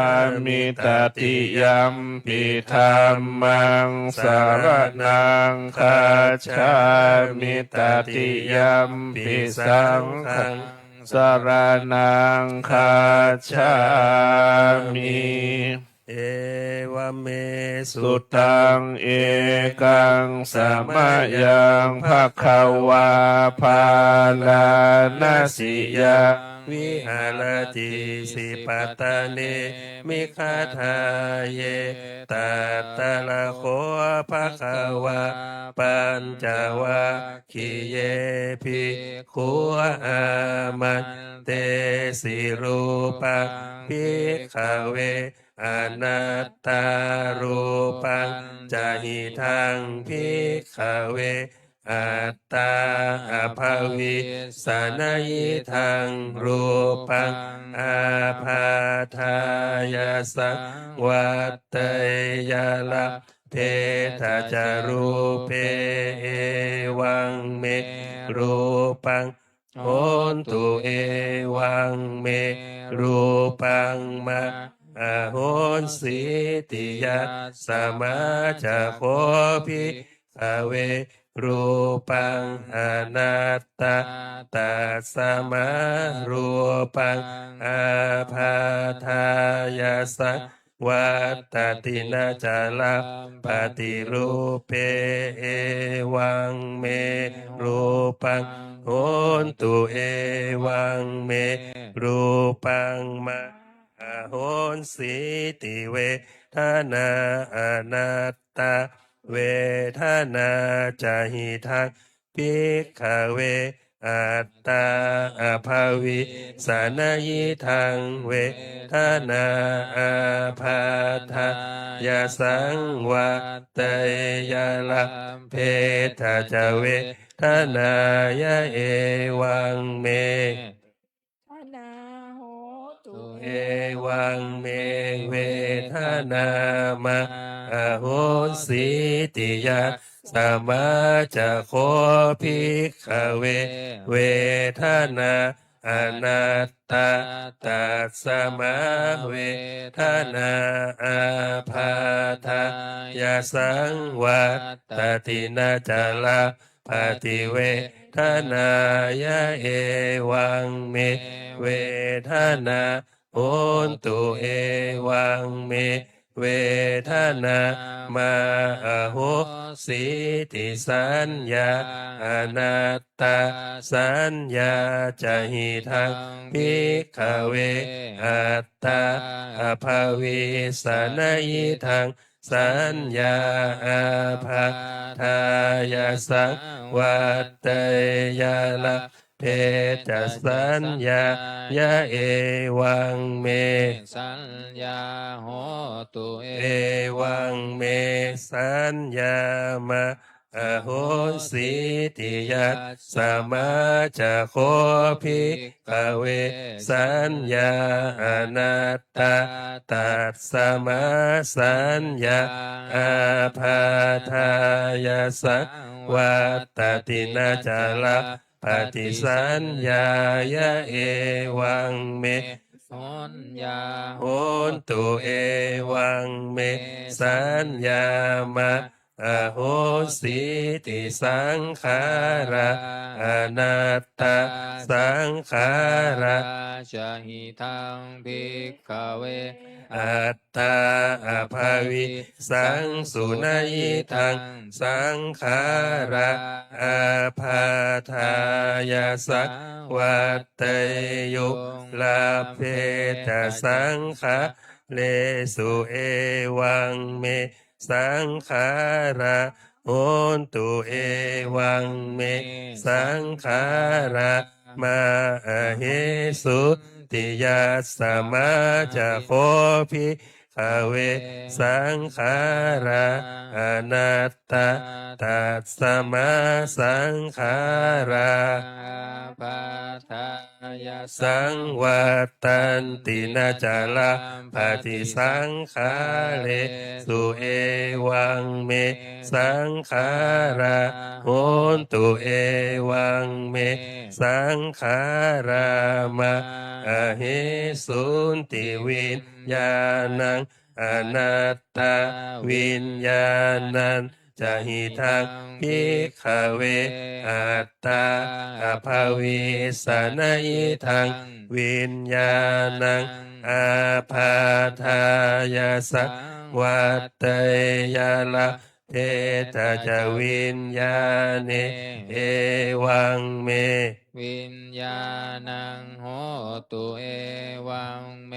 มิตติยัมปิธัมมังสรณังคัจฉามิตติยัมปิสังฆังสรณังคัจฉามิเอวเมสุตังเอกังสมยังภคะวาภาลานาสิยาวิหารติสิปัตตานิมิคาทาเยตัตตะละโคภคะวาปัญจวัคคีเยภิกขุอามันเตสิรูปังภิกขเวอนัตตารูปังจาหิทังภิกขเวอัตตาอภาวิสานายิทังรูปังอาภาทายาสังวัตเตยละเพทาจารูเปเอวังเมรูปังโหนตุเอวังเมรูปังมาอโหนสิติยัสสมาจาโคภิกขเวรูปังอนัตตาตัสสมารูปังอาภาทายาสังวัตตตินาจาลาปฏิรูปเปเอวังเมรูปังโหนตุเอวังเมรูปังมาอโหนสิติเวทนาอนัตตาเวทนาจาหิทังภิกขเวอัตตาอภาวิสานายิทังเวทนาอาภาทายาสังวัตเตยละเพทาจเวทนายะเอวังเม ทนาโหตุ เอวังเมเวทนามาอโหสิติยาสมาจะโคภิกขเวเวทนาอนัตตาตัสสมาเวทนาอาภาทายาสังวัตตินาจาลาปฏิเวทนายะเอวังเมเวทนาโหนตุเอวังเมเวทนามาอโหสิติสัญญาอนัตตาสัญญาจะหิทังภิกขเวอัตตาอภาวิสานายิทังสัญญาอาภาทายาสังวัตเตยาละ เพจะสัญญายะเอวังเม สัญญาโหตุเอ เอวังเมสัญญามะอโหสิติยัสสมาจะโคภิกขเวสัญญาอนัตตาตัสสมาสัญญาอาภาทายาสังวัตตินาจาระปฏิสัญญายะเอวังเม สัญญา โหนตุเอวังเมสัญญามะอโหสิติสังขาระอนัตตาสังขาระ ชาหิทังภิกขเว อัตตาอภาวิสังสุนัยทังสังขาระอาภาทายาสักวัตเตยุลาเพตสังขาเลสุเอวังเมสังขาระโหนตุเอวังเมสังขาระมาเหสุติยัสสมาจะโคภิกขเวสังขาระอนัตตาตัสสมาสังขาระ ปาทายา สังวัตตันตินาจาระปฏิสังขาเลสุเอวังเมสังขาระโหนตุเอวังเมสังขารามาอเหสุนติวิญญาณังอนัตตาวิญญาณังจะหิทังภิกขเวอัตตาอภาวิสนัยทังวิญญาณังอาภาทายาสักวัตเตยาละเทตจวิญญาเนเอวังเม วิญญาณังโหตุเอวังเม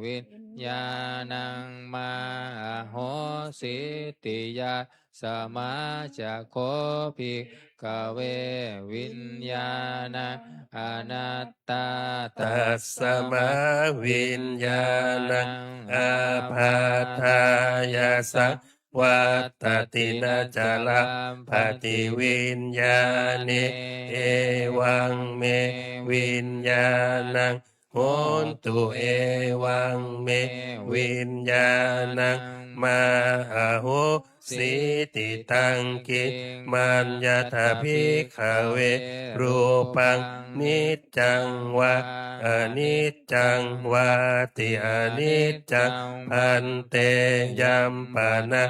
วิญญาณังมาโหสิติยาสมาจะโคภิกขเววิญญาณังอนัตตา ตัสสมาวิญญาณังอาภาทายาสักวัตตินาจาระปฏิวิญญาเนเอวังเมวิญญาณังโหนตุเอวังเมวิญญาณังมาโหสิติตังกิมัญญาถาภิกขเวรูปังนิจจังวะอนิจจังวาติอนิจจังพันเตยัมปานะ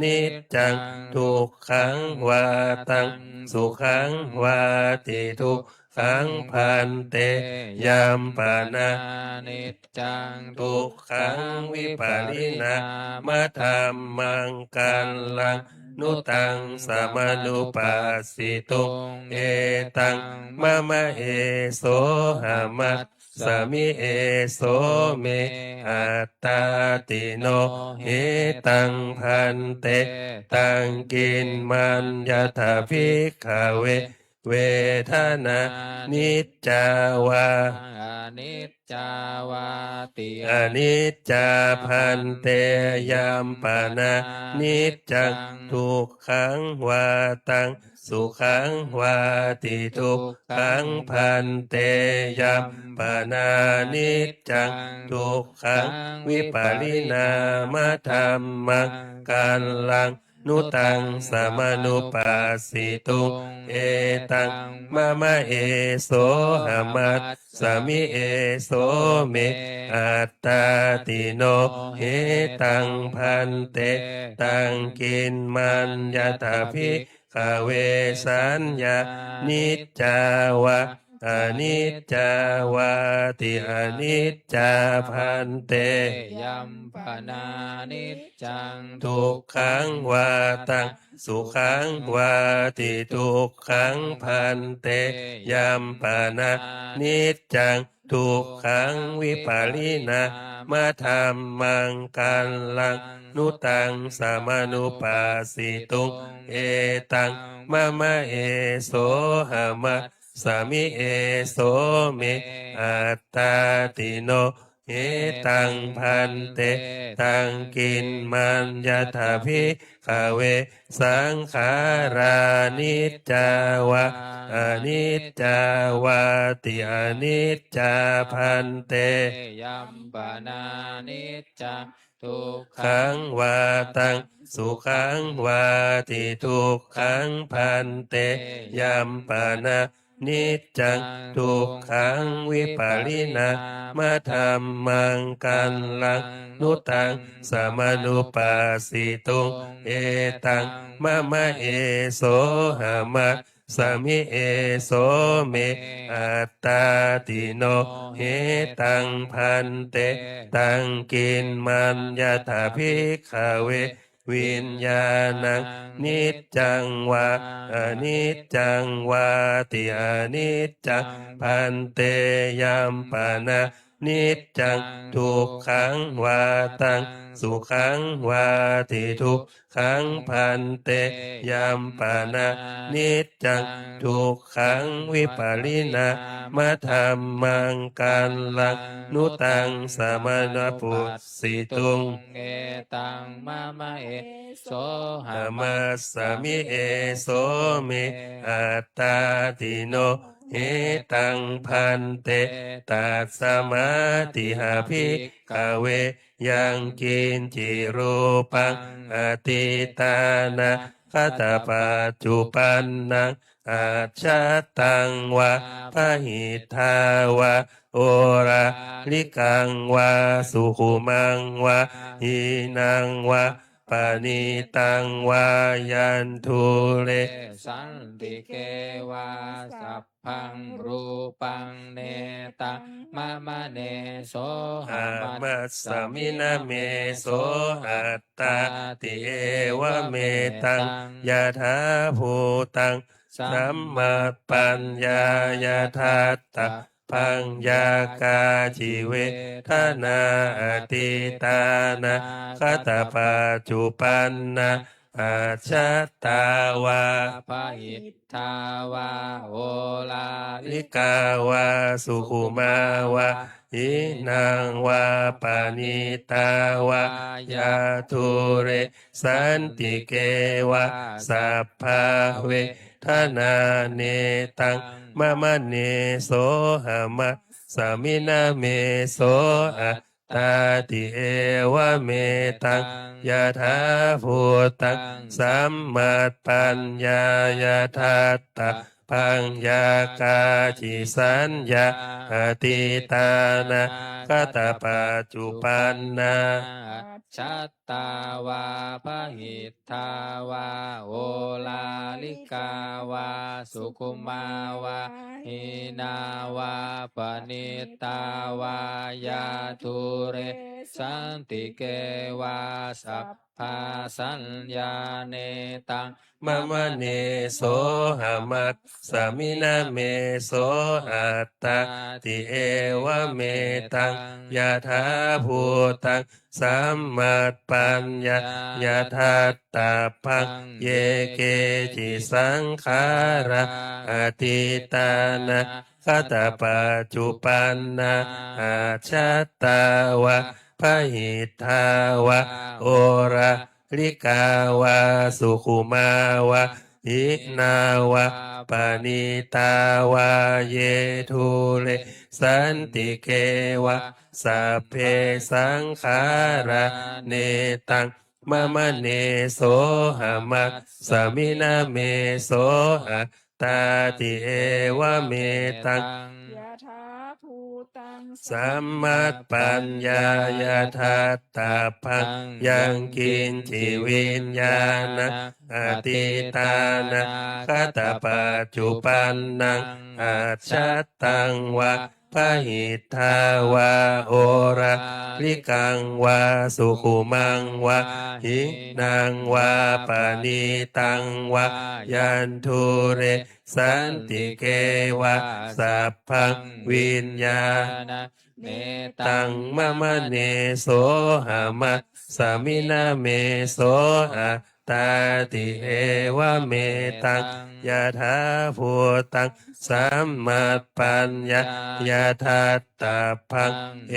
นิจจังทุกขังวาตังสุขังวาติทุกขังพันเตยัมปานะ นิจจัง ทุกขังวิปาริณามะธรรมังกัลลังนุตังสมนุปัสสิตุเอตังมะมะเอโสหามัสสมิเอโสเมอัตตาติโนเอตังพันเตตังกินมัญญาถาภิกขเวเวทนานิจจาวา อนิจจาวาติ อนิจจาพันเตยัมปานานิจจังทุกขังวาตังสุขังวาติทุกขังพันเตยัมปานานิจจังทุกขังวิปาริณามะธรรมังกัลลังนุตังสมนุปัสสิตุเอตังมะมะเอโสหามัสสมิเอโสเมอัตตาติโนเหตังพันเตตังกินมัญญาตาภิกขเวสัญญานิจจาวะอนิจจาวาติอนิจจาพันเต ยัมปนานิจจัง ทุกขังวาตังสุขังวาติทุกขังพันเตยัมปานะนิจจังทุกขังวิปาริณามะธรรมังกัลลังนุตังสมนุปัสสิตุเอตังมะมะเอโสหามัสส สมิเอโสเมอัตตาติโนเหตังพันเตตังกินมัญญาถาภิกขเวสังขารานิจจาวะอนิจจาวาติอนิจจาพันเต ยัมปนานิจจังทุกขั ขั ง งวาตังสุขังวาติทุกขังพันเตยัมปานานิจจังทุกขังวิปาริณามะธัมมังกันลังนุตังสมนุปัสสิตุงเอตังมะมะเอโสหะมะสมิเอโสเมอัตตาติโนเหตังพันเตตังกินมัญญาถาภิกขเววิญญาณังนิจจังวาอนิจจังวาติอนิจจังพันเตยัมปานานิจจังทุกขังวาตังสุขังวาติทุกขังพันเตยัมปานานิจจังทุกขังวิปาริณามะธัมมังกันลังนุตังสมณปุสสิตุง เอตังมะมะเอโสหะ ธรร มะ มสมิเอโสเมอัตตาติโนเหตังพันเตตัสสมาติหาภิกขเวยังกินจิรูปังอติตานะคตปัจจุปันนังอาชาตังวะพหิทาวะโอราลิกังวะสุขุมังวะหินังวะปานิตังวายันทุเร สันติเกวาสัพพังรูปังเนตังมะมะเนโสหะ อา มั มัสสมินาเมโสอัตตาติเอวะเมตังยะถาภูตังสัมมาปัญญายะทัตตะพังยากาจิเวทนาอติตานะคตปัจจุปันนะอาชัตตาวา พะหิทาวาโอลา ลิกาวาสุขุมาวาหินังวาปานิตาวายาทุเรสันติเกวะสัพพะเวทนาเนตังมะมะเนโสหะมะสมินาเมโสอัตตาติเอวะเมตังยะถาภูตังสัมมาปัญญายะทัตตะพังยากาจิสัญญาอติตานะคตปัจจุปันนา ชัตตาวาพะหิทาวาโอลาลิกาวาสุขุมาวาหินาวาปณิตาวายาทุเรสันติเกวาสัพพาสัญญาเนตัง มะมะเนโสหะมัสสมินาเมโสอัตตาติเอวะเมตังยะถาภูตังสัมมาปัญญายะทัตตาพังเยเกจิสังขาระอติตานะคตปัจจุปันนาอาชัตตาวะพหิทาวะโอระลิกาวาสุขุมาวะหินาวะปานิตาวาเยทุเรสันติเกวะสัพเพสังขาระเนตังมะมะเนโสหะมะสมินาเมโสอัตตาติเอวะเมตัง ยะถาภูตัง สัมมัตปัญญายาทัตตาพังยังกินจิวิญญาณังอติตานะคตปัจจุปันนังอาชัตตังวะพหิทาวาโอระลิกังวาสุขุมังวะหินังวาปานิตังวะยันทุเรสันติเกวะสัพพังวิญญาณ เน ตังมะมะเนโสหะมะสมินาเมโสอัต ตาติเอวะเมตังยะถาภูตังสัมมาปัญญายะทัตตาพังเอ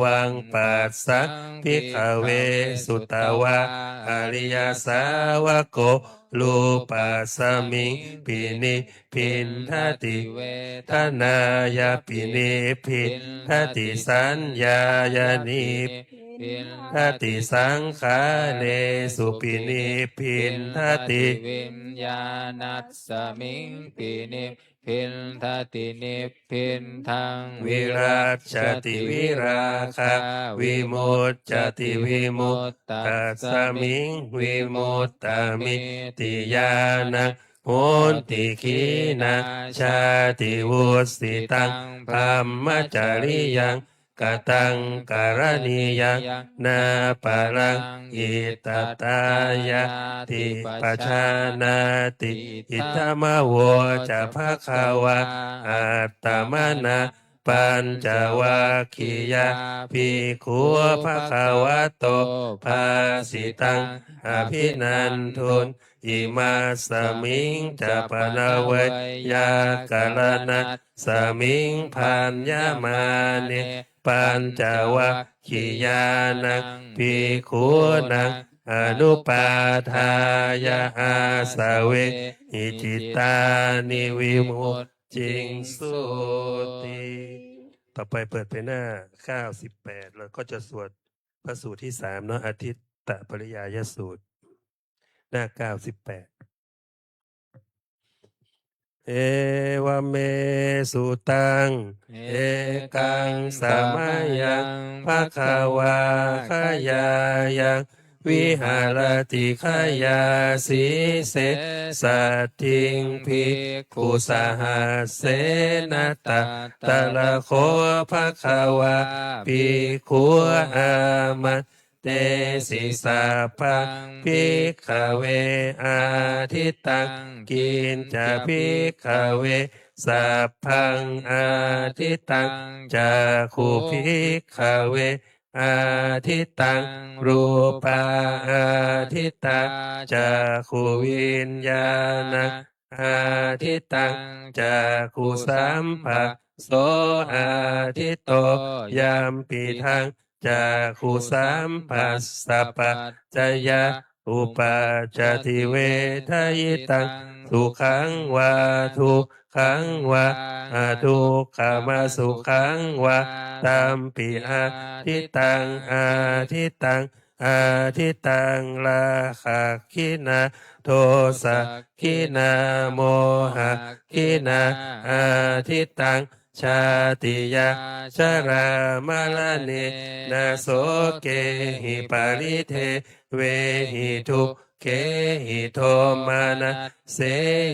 วังปัสสะภิกขเวสุตวะอริยสาวโกลูปัสสมิงปินิพินทติเวทนายาปินิพินทติสัญญายานิพินทติสังขาเนสุปินิพินทติวิญญาณัสสมิงปินิพินทตินิพินทังวิราชติวิราคะวิมุตจติวิมุตตัสสมิงวิมุตตามิติญาณังโหติขีนาชาติวุสิตังธัมมจริยังกตังการณียังนาปะรังอิตตายาติปัจจานาติอิตตมะโวจะภะคะวะอัตตมนะปัญจวัคคียาภิกขุภะคะวะโตภาสิตังอภินันทุนอิมาสมิงจะปะนะเวยากาลนะสมิงพันยามาเนปัญจวัคคียานังภิกขุนังอนุปาทายาอาสาเวหิจิตานิวิมุตจิงสุติต่อไปเปิดไปหน้า98แล้วก็จะสวดพระสูตรที่3เนาะอาทิตตปริยายสูตรหน้า98เอวเมสุตังเอกังสามายังภะคะวาขยายังวิหารติขยาสีเสสัตถิงภิกขุสหัสเสนตะตะละโคภะคะวาภิกขุอามันเตสิสาพังภิกขเวอาทิตตังกินจะภิกขเวสัพพังอาทิตตังจะขุภิกขเวอาทิตตังรูปาอาทิตตาจะขุวิญญาณังอาทิตตังจะขุสัมผัสโสอาทิตโตยามปีทังจากขุสัมปัสสะปัจจยาอุปาจติเวทยิตังสุขังวาทุกขังวาทุกขมาสุขังวาตัมปิอาทิตังอาทิตังอาทิตังลาภคินาโทสะคินาโมหะคินาอาทิตังชาติยาชรามลเนนาโสเกหิปาริเทเวหิทุเกหิโทมานะเส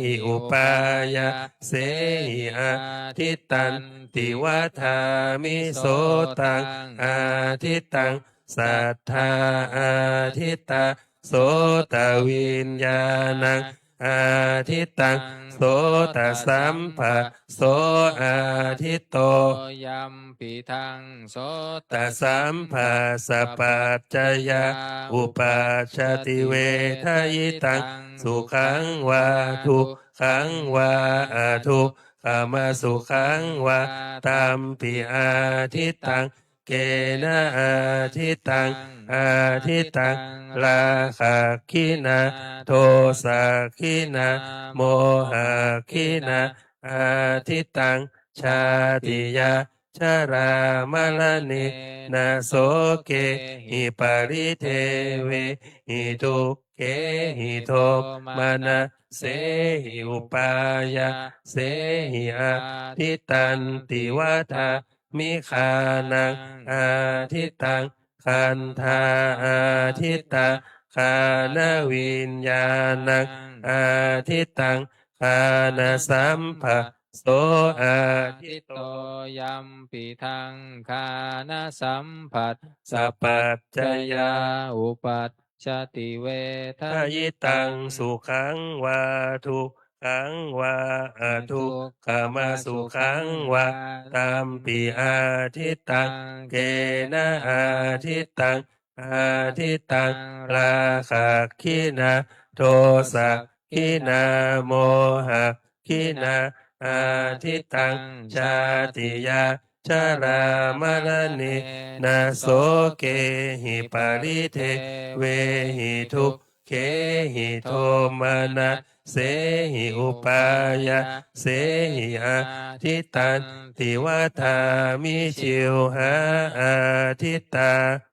หิอุปายาเสหิอาทิตันติวัฏามิโสตังอาทิตังสัทธาอาทิตตาโสตวิญญาณังอาทิตตังโสตสัมภะโสอาทิตโตยัมปิทังโสตสัมภะสปัจจยาอุปาชติเวทยิตังสุขังวาทุกขังวาทุกขมาสุขังวาตัมปิอาทิตตังเกนะอาทิตตังอาทิตตังลาภคินาโทสะคินาโมหะคินาอาทิตตังชาติยาชรามลเนนาโสเกหิปาริเทเวหิทุเกหิโทมานะเสหิอุปายาเสหิอาทิตตันติวัฏามิคานังอาทิตตังคันธาอาทิตตาคานวิญญาณังอาทิตตังคานสัมภะโสอาทิตโตยัมปิทังคานสัมผัสสปัจจยาอุปัชชติเวทยิตังสุขังวาทุกขังวาทุกขมาสุขังวาตัมปิอาทิตตังเกนะอาทิตตัง อาทิตตังราคะคินาโทสะคินาโมหะคินาอาทิตตังชาติยาชรามรณะนาโสเกหิปาริเทเวหิทุกเขหิโทมานะเสหิอุปายาเสหิอาทิตตันติวัฏามิชิวหาอาทิตตา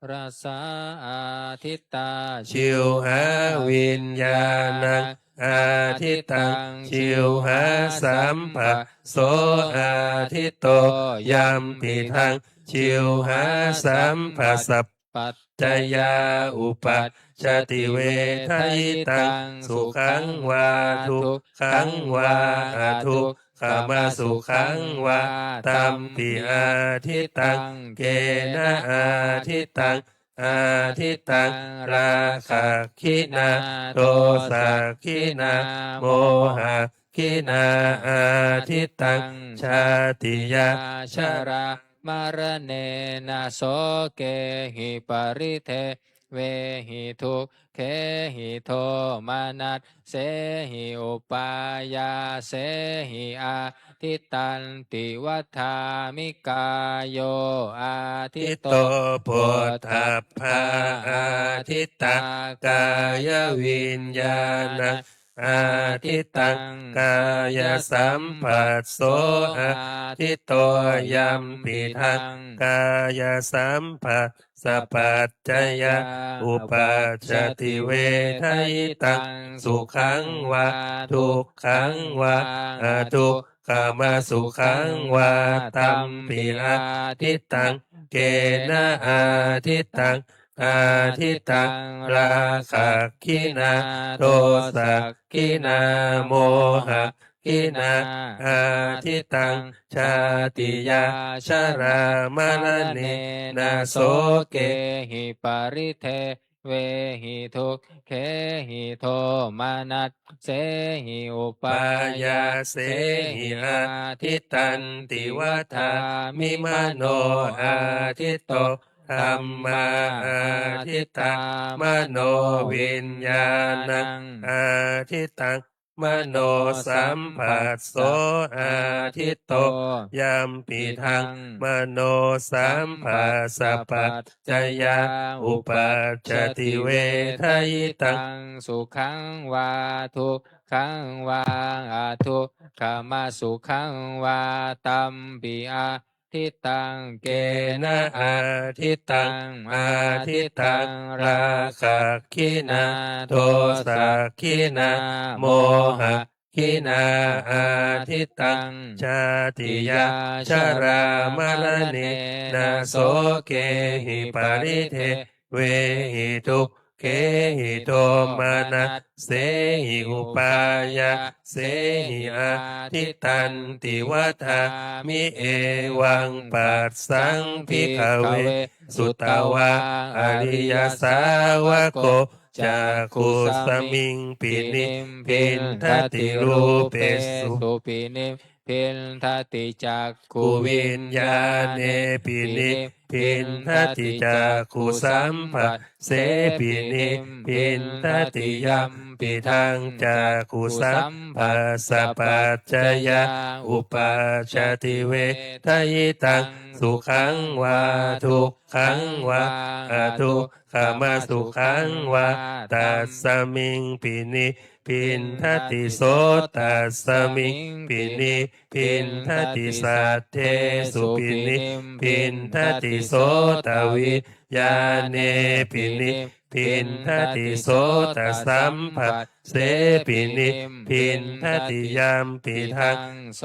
ราสาอาทิตตา ชิวหาวิญญาณังอาทิตตังชิวหาสัมภะโสอาทิตโตยัมปิทังชิวหาสัมภะสัพ ปัจ จยาอุปัชชติเวทยิตังสุขังวาทุกขังวาอาทุกขมาสุขังวาตัมปิอาทิตตังเกนะอาทิตตังอาทิตตังราคะคินาโทสะคินาโมหะคินาอาทิตตังชาติยา ชรามรเนนะโสเกหิปริเทเวหิทุกเขหิโทมานัสเสหิอุปายาเสหิอาทิตตันติวัฏามิกายโยอาทิ ทิ ต ต โต โตโพธัพพาอาทิตตากายวิญญาณังอาทิตตังกายสัมผัสโสอาทิตโตยัมปิทังกายสัมผัสสะปัจจยาอุปัชชติเวทยิตังสุขังวาทุกขังวาอาทุกขมาสุขังวาตัมปิอาทิตตังเกนะอาทิตตังอาทิตตังราคะคินาโทสะคินาโมหะคินาอาทิตตังชาติยาชรามรณะนาโสเก หิปาริเทเวหิทุกเขหิโทมานัสเสหิอุปาปายาเสหิอาทิตตันติวัฏามิมโนอาทิตโตธัมมาอาทิตตามโนวิญญาณังอาทิตตังมโนสัมผัสโสอาทิตโตยัมปิทังมโนสัมผัสสะปัจจยาอุปัชชติเวทยิตัง สุขังวาทุกขังวาอาทุกขมาสุขังวาตัมปิอาทิตตังเก เกนะอาทิตตังอาทิตตังราคะคินาโทสะคินาโมหะคินาอาทิตตังชาติยาชรามรณะนาโสเกหิปาริเทเวหิทุกเขหิโทมานะเสหิอุปายาเสหิอาทิตตันติวัฏามิเอวังปัสสังภิกขเวสุตวาอริยสาวโกจากขุสมิงปินิพินทติรูปสุ ปินิพินทติจักขุ กุวิญญาเนปินิพินทติจากขุสัมผัสเสปินิพินทติยัมปิทังจากขุสัมผัสสะปัจจยาอุปัชชติเวทยิตังสุขังวาทุกขังวาอาทุกขมาสุขังวาตัสสมิงปินิพินทติโสตัสสมิงปินิพินทติสัทเทสุปินิพินทติโสตวิญาเนปินิพินทติโสตสัมผัสเสปินิพินทติยามปิทัง โส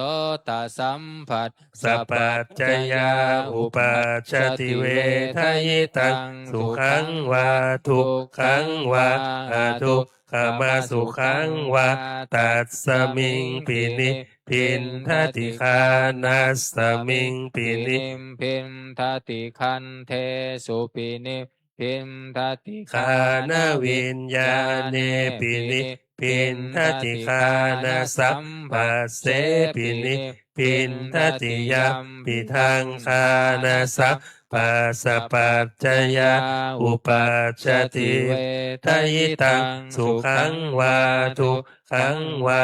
ตสัมผัส สัพปัจจยาอุปัชชติเวทยิตังสุขังวาทุกขังวาอาทุกขมาสุขังวาตัสสมิงปินิพินทติคานัสสมิงปินิ พินทติคันเทสุปินิพินทติ คานวิญญาเนปินิพินทติคานสัมปัสเสปินิพินทติยัมปิทังคานาสัพ ปัสสะปัจจยาอุปัชชติเวทยิตังสุขังวาทุกขังวา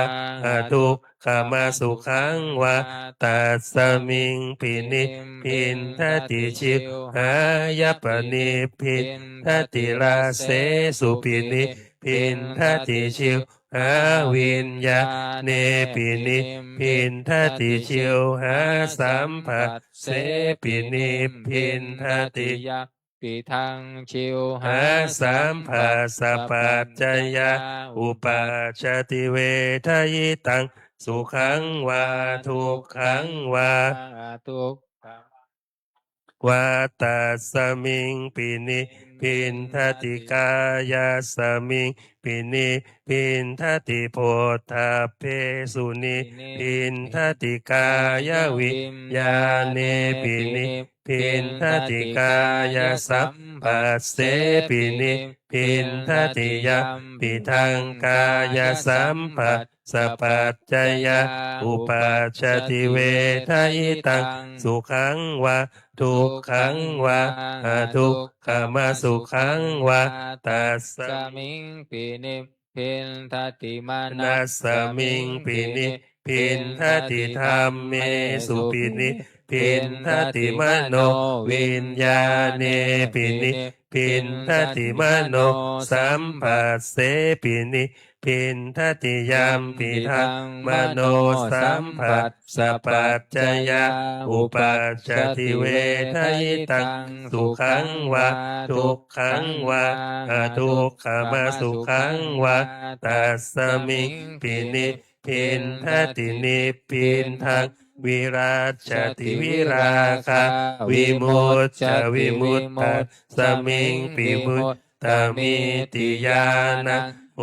ทุกขมาสุขังวาตัสสมิงปินิพินทติชิวหายปนิพินทติลาเสสุปินิพินทติชิวหาวิญญาเนปินิพินทติชิวหาสัมผัสเสปินิพินทติ ยาปิทังชิว หาสัมผัสสะปัจจยาอุปัชชติเวทยิตังสุขังวาทุกขังวา ทุกข วาตัสสมิงปินิพินทติกายาสมิงปินิพินทติโพธาเพสุนิพินทติกายวิญาเนปินิพินทติกายสัมปัสเสปินิพินทติยาปิทังกายสัมปัสสะปัจจยาอุปัชชติเวทยิตังสุขังวาทุกขังวาทุกขมาสุขังวาตัสส สมิงปินิพินทติมา นั นั สสมิงปินิพินทติธรรมเมสุปินิพินทติมโนวิญญาเนปินิพินทติมโนสัมปัสเสปินิพินทติยามปิทังมโนสัมผัสสะปัจจยาอุปัชชติเวทยิตังสุขังวาทุกขังวาทุกขมาสุขังวาตัสสมิงปินิพินทตินิพินทังวิราชติวิราคาวิมุตจวิมุตตัสสมิงปิมุตตมิติยานังโห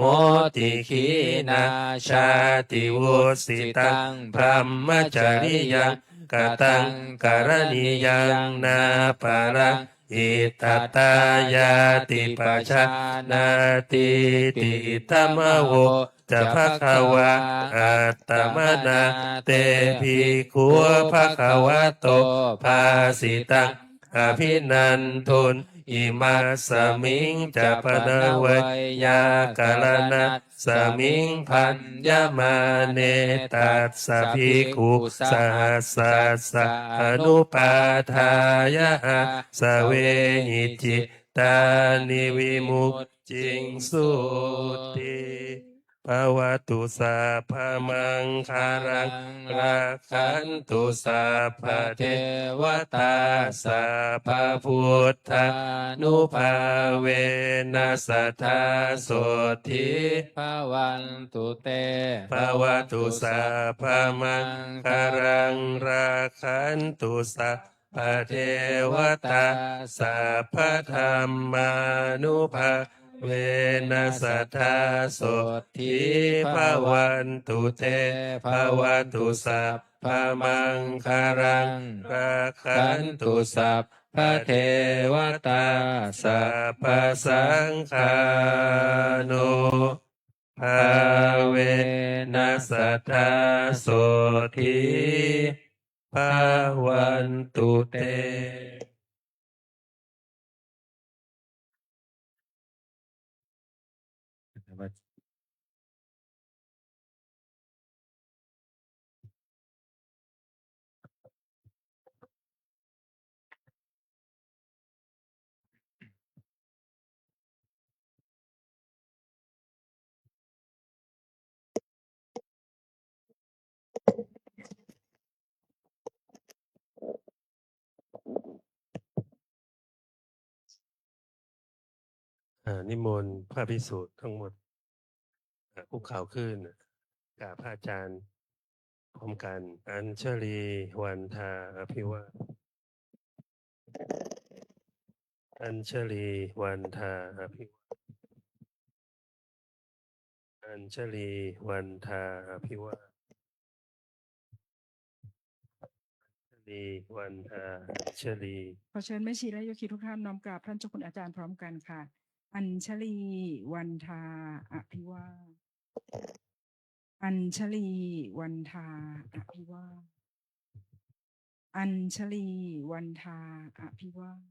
ติขีนาชาติวุสิตังพรหมจริยังกตังกรณียังนาปารังอิตตายาติปัชานาติติตมโวจะภควาอัตตมนาเตภิกขุภควโตภาสิตังอภินันทุนอิมาสมิงจะปะนะเวยากาลนะสมิงพันยมาเนตัสสะภิกขุสหัสสะสะอนุปาทายะสเวหิจิตานิวิมุตจิงสุติภวตุสัพพมังคารังราคันตุสัพพเทวตาสัพพพุทธานุภาเวนัสสทธาโสทิภวันตุเต ภวตุสัพพมังคารังราคันตุสัพพเทวตาสัพพธรรมานุภาเวนัสสทธาโสทิภวันตุเตภวตุสัพพมังคารังราคันตุสัพพเทวตาสัพพสังฆานุภาเวนัสสทธาโสทิภวันตุเตนิมนต์พระภิกษุทั้งหมดคุกเข่าขึ้นกราบพระอาจารย์พร้อมกันอัญชลีวันทาอภิวาทอัญชลีวันทาอภิวาทอัญชลีวันทาอภิวาทอัญชลีวันทาอัญชลี ขอเชิญแม่ชีและโยคีทุกท่านน้อมกราบท่านเจ้าคุณอาจารย์พร้อมกันค่ะ อัญชลีวันทาอภิวาทอัญชลีวันทาอภิวาท อัญชลีวันทาอภิวาท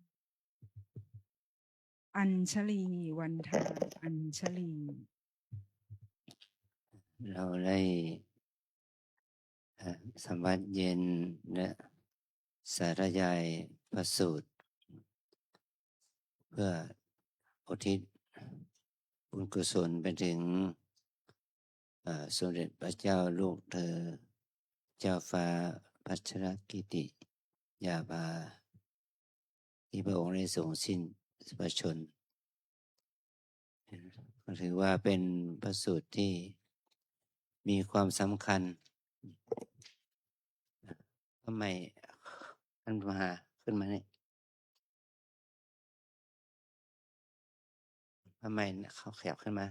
อัญชลีวันทาอัญชลี เราได้สัมผัสเย็นและสาธยายพระสูตร เพื่ออุทิศบุญกุศลไปถึงสมเด็จพระเจ้าลูกเธอ เจ้าฟ้าพัชรกิติยาภาที่พระองค์ได้ทรงสิ้นพระชนม์ก็ถือว่าเป็นพระสูตรที่มีความสำคัญทำไมท่านมหาขึ้นมาเนี่ยทำไมเขาขยับขึ้นมา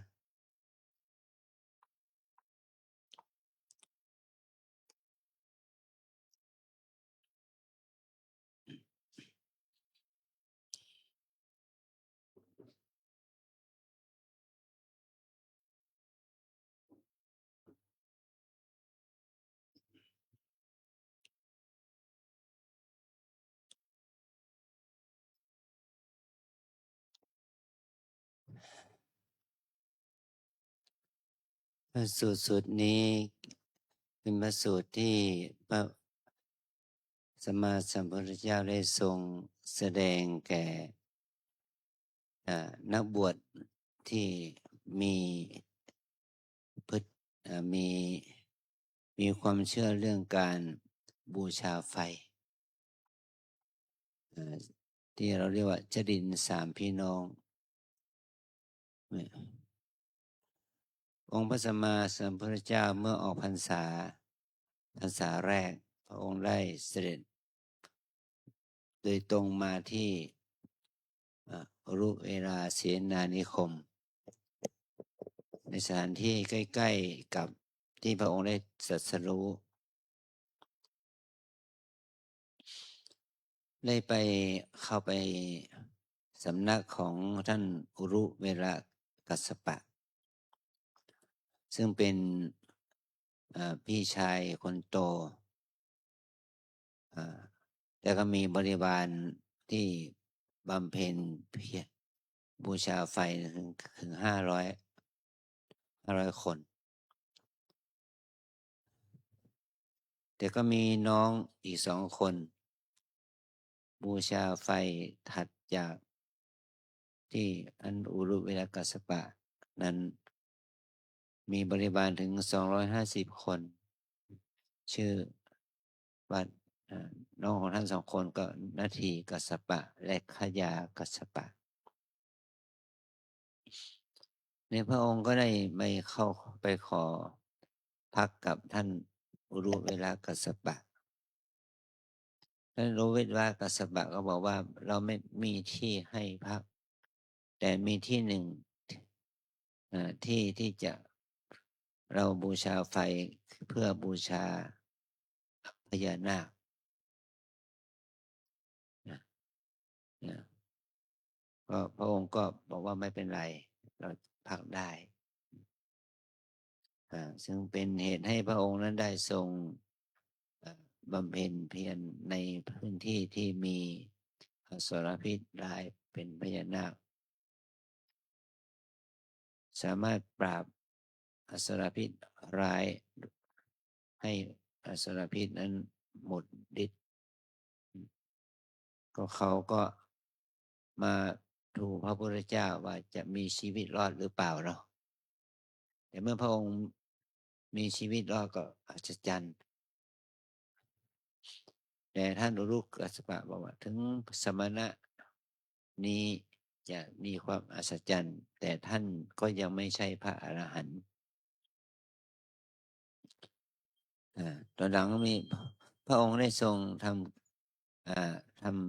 พระสูตรนี้เป็นพระสูตรที่พระสัมมาสัมพุทธเจ้าได้ทรงแสดงแก่นักบวชที่มีพฤติมีความเชื่อเรื่องการบูชาไฟที่เราเรียกว่าจรินสามพี่น้ององค์พระสัมมาสัมพุทธเจ้าเมื่อออกพรรษาแรกพระองค์ได้เสด็จโดยตรงมาที่รุเวลาเสนานิคมในสถานที่ใกล้ๆกับที่พระองค์ได้ตรัสรู้ได้เข้าไปสำนักของท่านอุรุเวลากัสสปะซึ่งเป็นพี่ชายคนโตแต่ก็มีบริวารที่บำเพ็ญเพียรบูชาไฟถึง500 คนแต่ก็มีน้องอีก2 คนบูชาไฟถัดจากที่อันอุรุเวลากัสสปะนั้นมีบริวารถึง250 คนชื่อว่าน้องของท่าน2 คนก็นาทีกัสสปะและขยากัสสปะในพระองค์ก็ได้ไปขอพักกับท่านอุรุเวลากัสสปะท่านอุรุเวลากัสสปะก็บอกว่าเราไม่มีที่ให้พักแต่มีที่หนึ่งที่จะเราบูชาไฟเพื่อบูชาพญานาคก็พระองค์ก็บอกว่าไม่เป็นไรเราพักได้ซึ่งเป็นเหตุให้พระองค์นั้นได้ทรงบำเพ็ญเพียรในพื้นที่ที่มีอสรพิษร้ายเป็นพญานาคสามารถปราบอสรพิษร้ายให้อสรพิษนั้นหมดฤทธิ์ก็เขาก็มาทูลพระพุทธเจ้าว่าจะมีชีวิตรอดหรือเปล่าเนาะแต่เมื่อพระองค์มีชีวิตรอดก็อัศจรรย์แต่ท่านอุรุกัสสปะบอกว่าถึงสมณะนี้จะมีความอัศจรรย์แต่ท่านก็ยังไม่ใช่พระอรหันต์ตอนหลังมีพระองค์ได้ทรงทำ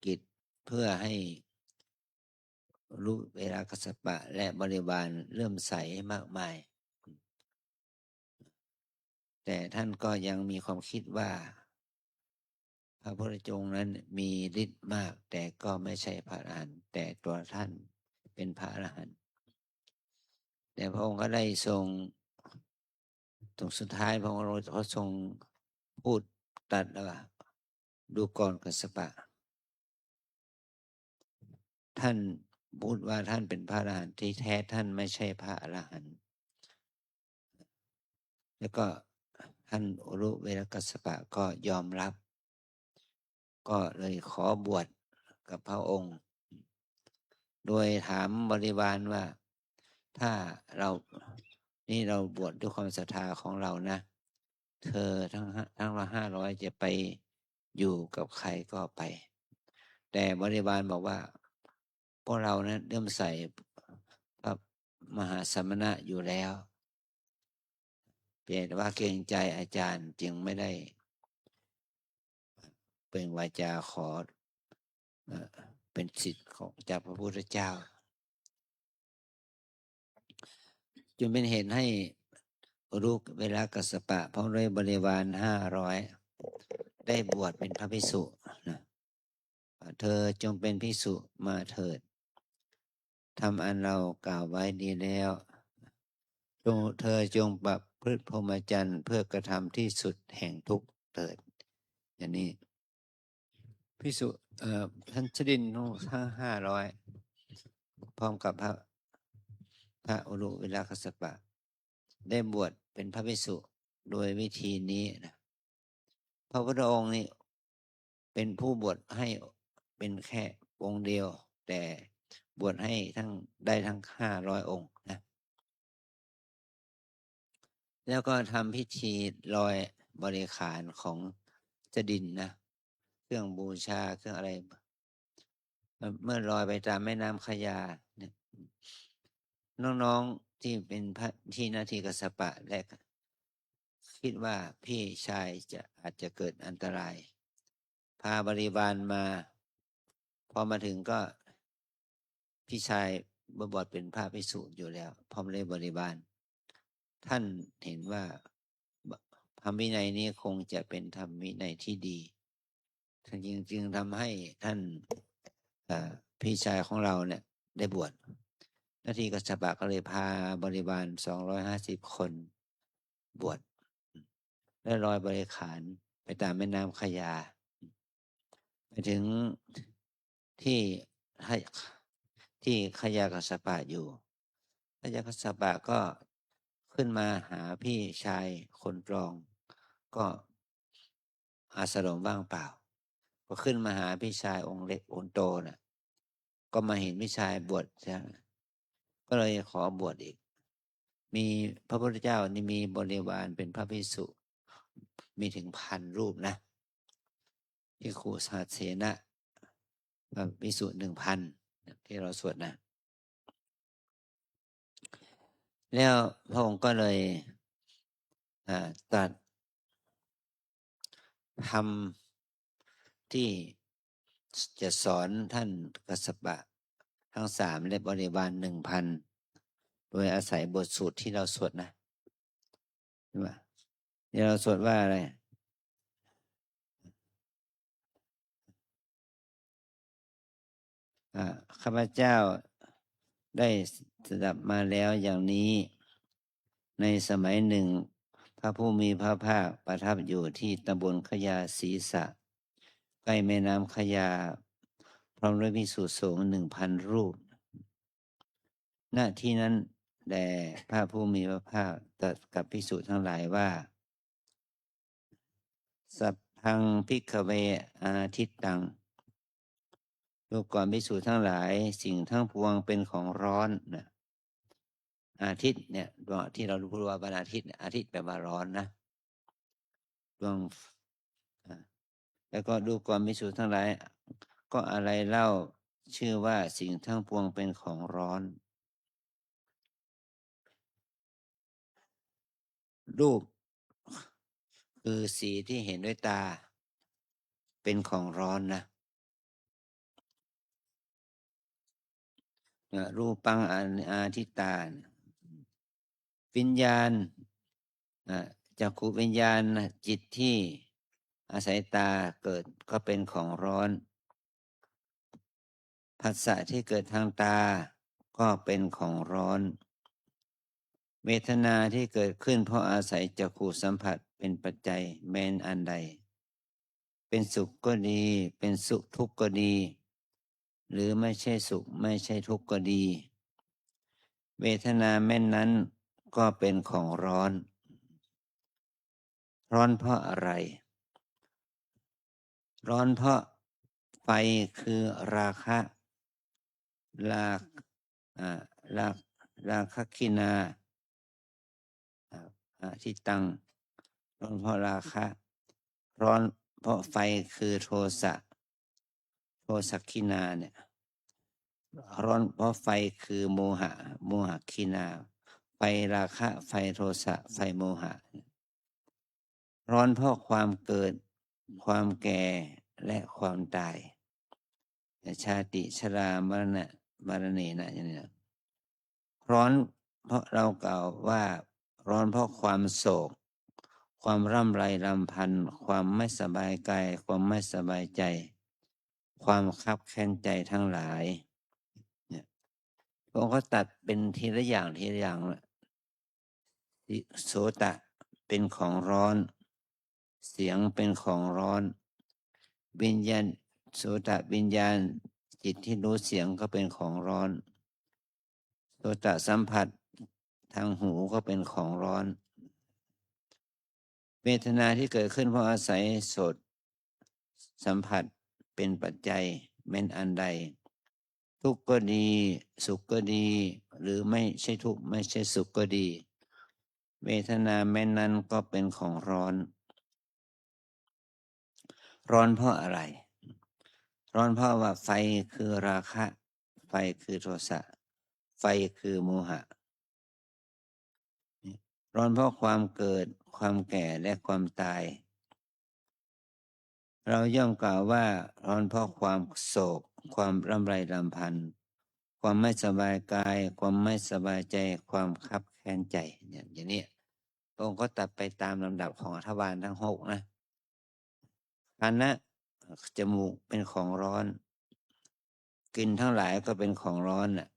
กิจเพื่อให้รู้เวลากัสสปะและบริวารเริ่มใสมากมายแต่ท่านก็ยังมีความคิดว่าพระพุทธองค์นั้นมีฤทธิ์มากแต่ก็ไม่ใช่พระอรหันต์แต่ตัวท่านเป็นพระอรหันต์แต่พระองค์ก็ได้ทรงตรงสุดท้ายพระองค์ก็ทรง พูดตัดว่าดูก่อนกัสสปะท่านพูดว่าท่านเป็นพระอรหันต์ที่แท้ท่านไม่ใช่พระอรหันต์แล้วก็ท่านอุรุเวรกัสสปะก็ยอมรับ ก็เลยขอบวชกับพระองค์ โดยถามบริวารว่าถ้าเราบวชด้วยความศรัทธาของเรานะเธอทั้ง500จะไปอยู่กับใครก็ไป แต่บริวารบอกว่าพวกเรานะเริ่อมใส่พระมหาสมณะอยู่แล้วเพียงแต่ว่าเกรงใจอาจารย์จึงไม่ได้เป็นวาจาขอเป็นสิทธิ์ของจากพระพุทธเจ้าจนเป็นเหตุให้รูปเวลากัสสปะพร้อมด้วยบริวาร500ได้บวชเป็นพระภิกษุนะเธอจงเป็นภิกษุมาเถิดทำอันเรากล่าวไว้ดีแล้วเธอจงประพฤติพรหมจรรย์เพื่อกระทำที่สุดแห่งทุกข์เถิดอย่างนี้ภิกษุท่านชดินทั้ง500พร้อมกับพระอุรุเวลากัสสปะได้บวชเป็นพระภิกษุโดยวิธีนี้นะพระพุทธองค์นี่เป็นผู้บวชให้เป็นแค่องค์เดียวแต่บวชให้ได้ทั้ง500องค์นะแล้วก็ทำพิธีลอยบริขารของจดินนะเครื่องบูชาเครื่องอะไรเมื่อลอยไปตามแม่น้ำขยาน้องๆที่เป็นพระที่นาทีกัสสปะและคิดว่าพี่ชายอาจจะเกิดอันตรายพาบริวารมาพอมาถึงก็พี่ชายบวชเป็นพระภิกษุอยู่แล้วพร้อมเลยบริวารท่านเห็นว่าธรรมวินัยนี้คงจะเป็นธรรมวินัยที่ดีท่านจึงทำให้ท่านพี่ชายของเราเนี่ยได้บวชนาทีกัสสปะก็เลยพาบริวาร250คนบวชและลอยบริขารไปตามแม่น้ำขยาไปถึงที่ขยากัสสปะอยู่ขยากัสสปะก็ขึ้นมาหาพี่ชายคนรองก็อาสนะว่างเปล่าก็ขึ้นมาหาพี่ชายองค์เล็กองค์โตน่ะก็มาเห็นพี่ชายบวชใช่ก็เลยขอบวชอีกมีพระพุทธเจ้านี่มีบริวารเป็นพระภิกษุมีถึง1,000 รูปนะภิกขุสหัสเสนะภิกษุ 1,000 ที่เราสวดนะแล้วพระองค์ก็เลยตรัสธรรมที่จะสอนท่านกัสสปะทั้ง3และบริวาร 1,000 โดยอาศัยบทสูตรที่เราสวดนะนี่เราสวดว่าอะไรข้าพเจ้าได้สดับมาแล้วอย่างนี้ในสมัยหนึ่งพระผู้มีพระภาคประทับอยู่ที่ตำบลขยาศีสะใกล้แม่น้ำขยาพร้อมด้วยภิกษุสงฆ์ 1,000 รูปณที่นั้นแด่พระผู้มีพระภาคตรัสกับภิกษุทั้งหลายว่าสัพพังภิกขเวอาทิตตังดูก่อนภิกษุทั้งหลายสิ่งทั้งปวงเป็นของร้อนนะอาทิตย์เนี่ยดวงที่เรารู้ว่าวันอาทิตย์อาทิตย์แปลว่าร้อนนะดวงแล้วก็ดูก่อนภิกษุทั้งหลายก็อะไรเล่าชื่อว่าสิ่งทั้งปวงเป็นของร้อนรูปคือสีที่เห็นด้วยตาเป็นของร้อนนะรูปังอาทิตตาวิญญาณจักขุวิญญาณจิตที่อาศัยตาเกิดก็เป็นของร้อนผัสสะที่เกิดทางตาก็เป็นของร้อนเวทนาที่เกิดขึ้นเพราะอาศัยจักขุสัมผัสเ เป็นปัจจัยแม้นอันใดเป็นสุขก็ดีเป็นสุขทุกข์ก็ดี หรือไม่ใช่สุขไม่ใช่ทุกข์ก็ดี เวทนาแม้นนั้นก็เป็นของร้อน ร้อนเพราะอะไร ร้อนเพราะไฟคือราคะราราราคะคินาที่ตั้งร้อนเพราะราคะร้อนเพราะไฟคือโทสะโทสักขินาเนี่ยร้อนเพราะไฟคือโมหะโมหะคินาไฟราคะไฟโทสะไฟโมหะร้อนเพราะความเกิดความแก่และความตายชาติชรามรณะมรณะอย่างนี้นะร้อนเพราะเรากล่าวว่าร้อนเพราะความโศกความร่ำไรรำพันความไม่สบายกายความไม่สบายใจความคับแค้นใจทั้งหลายเนี่ยพระองค์ก็ตัดเป็นทีละอย่างทีละอย่างโสตะเป็นของร้อนเสียงเป็นของร้อนวิญญาณโสตะวิญญาณจิตที่รู้เสียงก็เป็นของร้อนโสตะสัมผัสทางหูก็เป็นของร้อนเวทนาที่เกิดขึ้นเพราะอาศัยโสตสัมผัสเป็นปัจจัยแม้นอันใดทุกข์ก็ดีสุขก็ดีหรือไม่ใช่ทุกข์ไม่ใช่สุขก็ดีเวทนาแม้นนั้นก็เป็นของร้อนร้อนเพราะอะไรร้อนเพราะว่าไฟคือราคะไฟคือโทสะไฟคือโมหะร้อนเพราะความเกิดความแก่และความตายเราย่อมกล่าวว่าร้อนเพราะความโศกความร่ำไรรำพันความไม่สบายกายความไม่สบายใจความคับแค้นใจเนี่ยอย่างนี้พระองค์ก็ตัดไปตามลำดับของทวารทั้งหกนะคันนะจมูกเป็นของร้อนกลิ่นทั้งหลายก็เป็นของร้อนน่ะ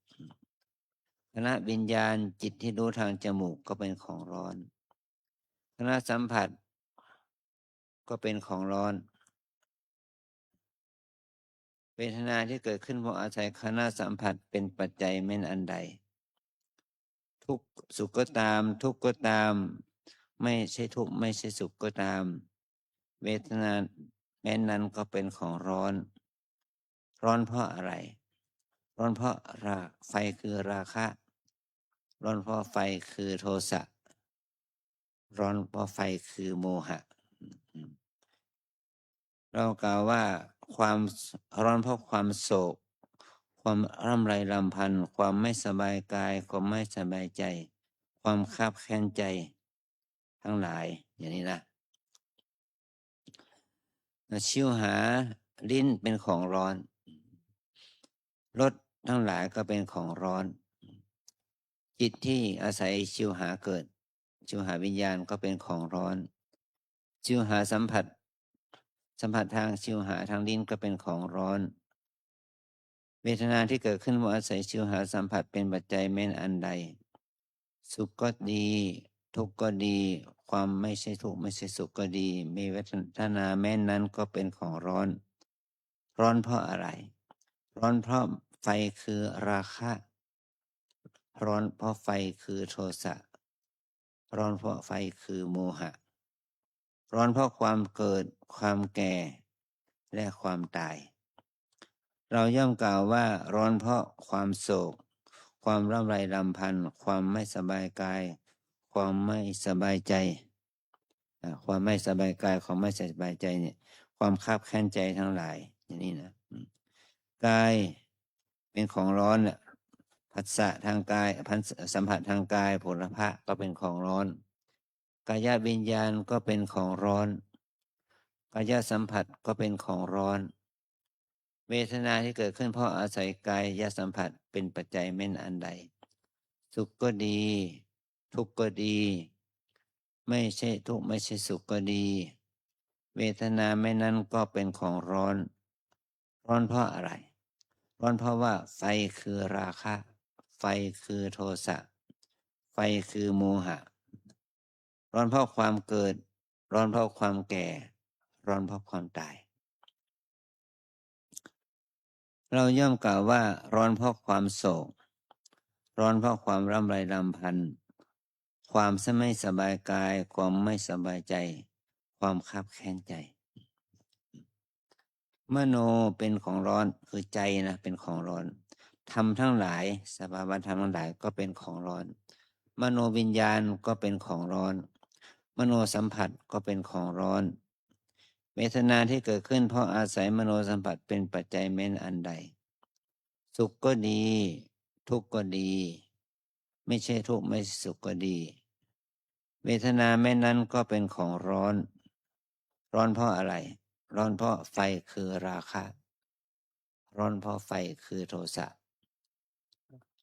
คณะวิญญาณจิตที่รู้ทางจมูกก็เป็นของร้อนคณะสัมผัสก็เป็นของร้อนเวทนาที่เกิดขึ้นเพราะอาศัยคณะสัมผัสเป็นปัจจัยแม้นอันใดทุกข์สุขก็ตามทุกข์ก็ตามไม่ใช่ทุกข์ไม่ใช่สุขก็ตามเวทนาแม้นนั้นก็เป็นของร้อนร้อนเพราะอะไรร้อนเพราะไฟคือราคะร้อนเพราะไฟคือโทสะร้อนเพราะไฟคือโมหะเรากล่าวว่าความร้อนเพราะความโศกความร่ำไรรำพันความไม่สบายกายความไม่สบายใจความคับแค้นใจทั้งหลายอย่างนี้นะชิวหาลิ้นเป็นของร้อนรสทั้งหลายก็เป็นของร้อนจิตที่อาศัยชิวหาเกิดชิวหาวิญญาณก็เป็นของร้อนชิวหาสัมผัสทางชิวหาทางลิ้นก็เป็นของร้อนเวทนาที่เกิดขึ้นเพราะอาศัยชิวหาสัมผัสเป็นปัจจัยแม้นอันใดสุขก็ดีทุกข์ก็ดีความไม่ใช่ทุกข์ไม่ใช่สุขก็ดีมีเวทนาแม้นนั้นก็เป็นของร้อนร้อนเพราะอะไรร้อนเพราะไฟคือราคะร้อนเพราะไฟคือโทสะร้อนเพราะไฟคือโมหะร้อนเพราะความเกิดความแก่และความตายเราย่อมกล่าวว่าร้อนเพราะความโศกความร่ำไรรำพันความไม่สบายกายความไม่สบายใจความไม่สบายกายความไม่สบายใจเนี่ยความคับแค้นใจทั้งหลายอย่างนี้นะกายเป็นของร้อนเนี่ยผัสสะทางกายสัมผัสทางกายโผฏฐัพพะก็เป็นของร้อนกายวิญญาณก็เป็นของร้อนกายสัมผัสก็เป็นของร้อนเวทนาที่เกิดขึ้นเพราะอาศัยกายสัมผัสเป็นปัจจัยแม้นอันใดสุขก็ดีทุกข์ก็ดีไม่ใช่ทุกข์ไม่ใช่สุขก็ดีเวทนาไม่นั้นก็เป็นของร้อนร้อนเพราะอะไรร้อนเพราะว่าไฟคือราคะไฟคือโทสะไฟคือโมหะร้อนเพราะความเกิด ร้อนเพราะความแก่ ร้อนเพราะความตาย เราย่อมกล่าวว่าร้อนเพราะความโศก ร้อนเพราะความร่ำไรรำพัน ความไม่สบายกาย ความไม่สบายใจ ความคับแค้นใจ มโนเป็นของร้อนคือใจนะเป็นของร้อนธรรมทั้งหลายสภาวะธรรมทั้งหลายก็เป็นของร้อน มโนวิญญาณก็เป็นของร้อน มโนสัมผัสก็เป็นของร้อนเวทนาที่เกิดขึ้นเพราะอาศัยมโนสัมผัสเป็นปัจจัยแม้นอันใด สุขก็ดี ทุกข์ก็ดี ไม่ใช่ทุกข์ไม่ใช่สุขก็ดี เวทนาแม้นั้นก็เป็นของร้อน ร้อนเพราะอะไร ร้อนเพราะไฟคือราคะ ร้อนเพราะไฟคือโทสะ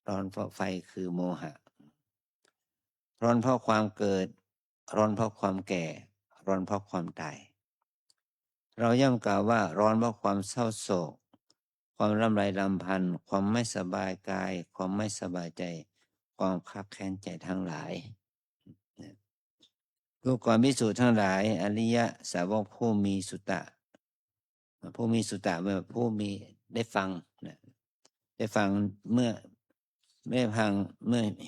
ร้อนเพราะไฟคือโมหะ ร้อนเพราะความเกิด ร้อนเพราะความแก่ ร้อนเพราะความตาย เราย่อมกล่าวว่าร้อนเพราะความเศร้าโศก ความร่ำไรรำพัน ความไม่สบายกาย ความไม่สบายใจ ความคับแค้นใจทั้งหลายดูก่อนภิกษุทั้งหลายอริยสาวกผู้มีสุตตะผู้มีสุตตะแบบผู้มีได้ฟังได้ฟังเมื่อ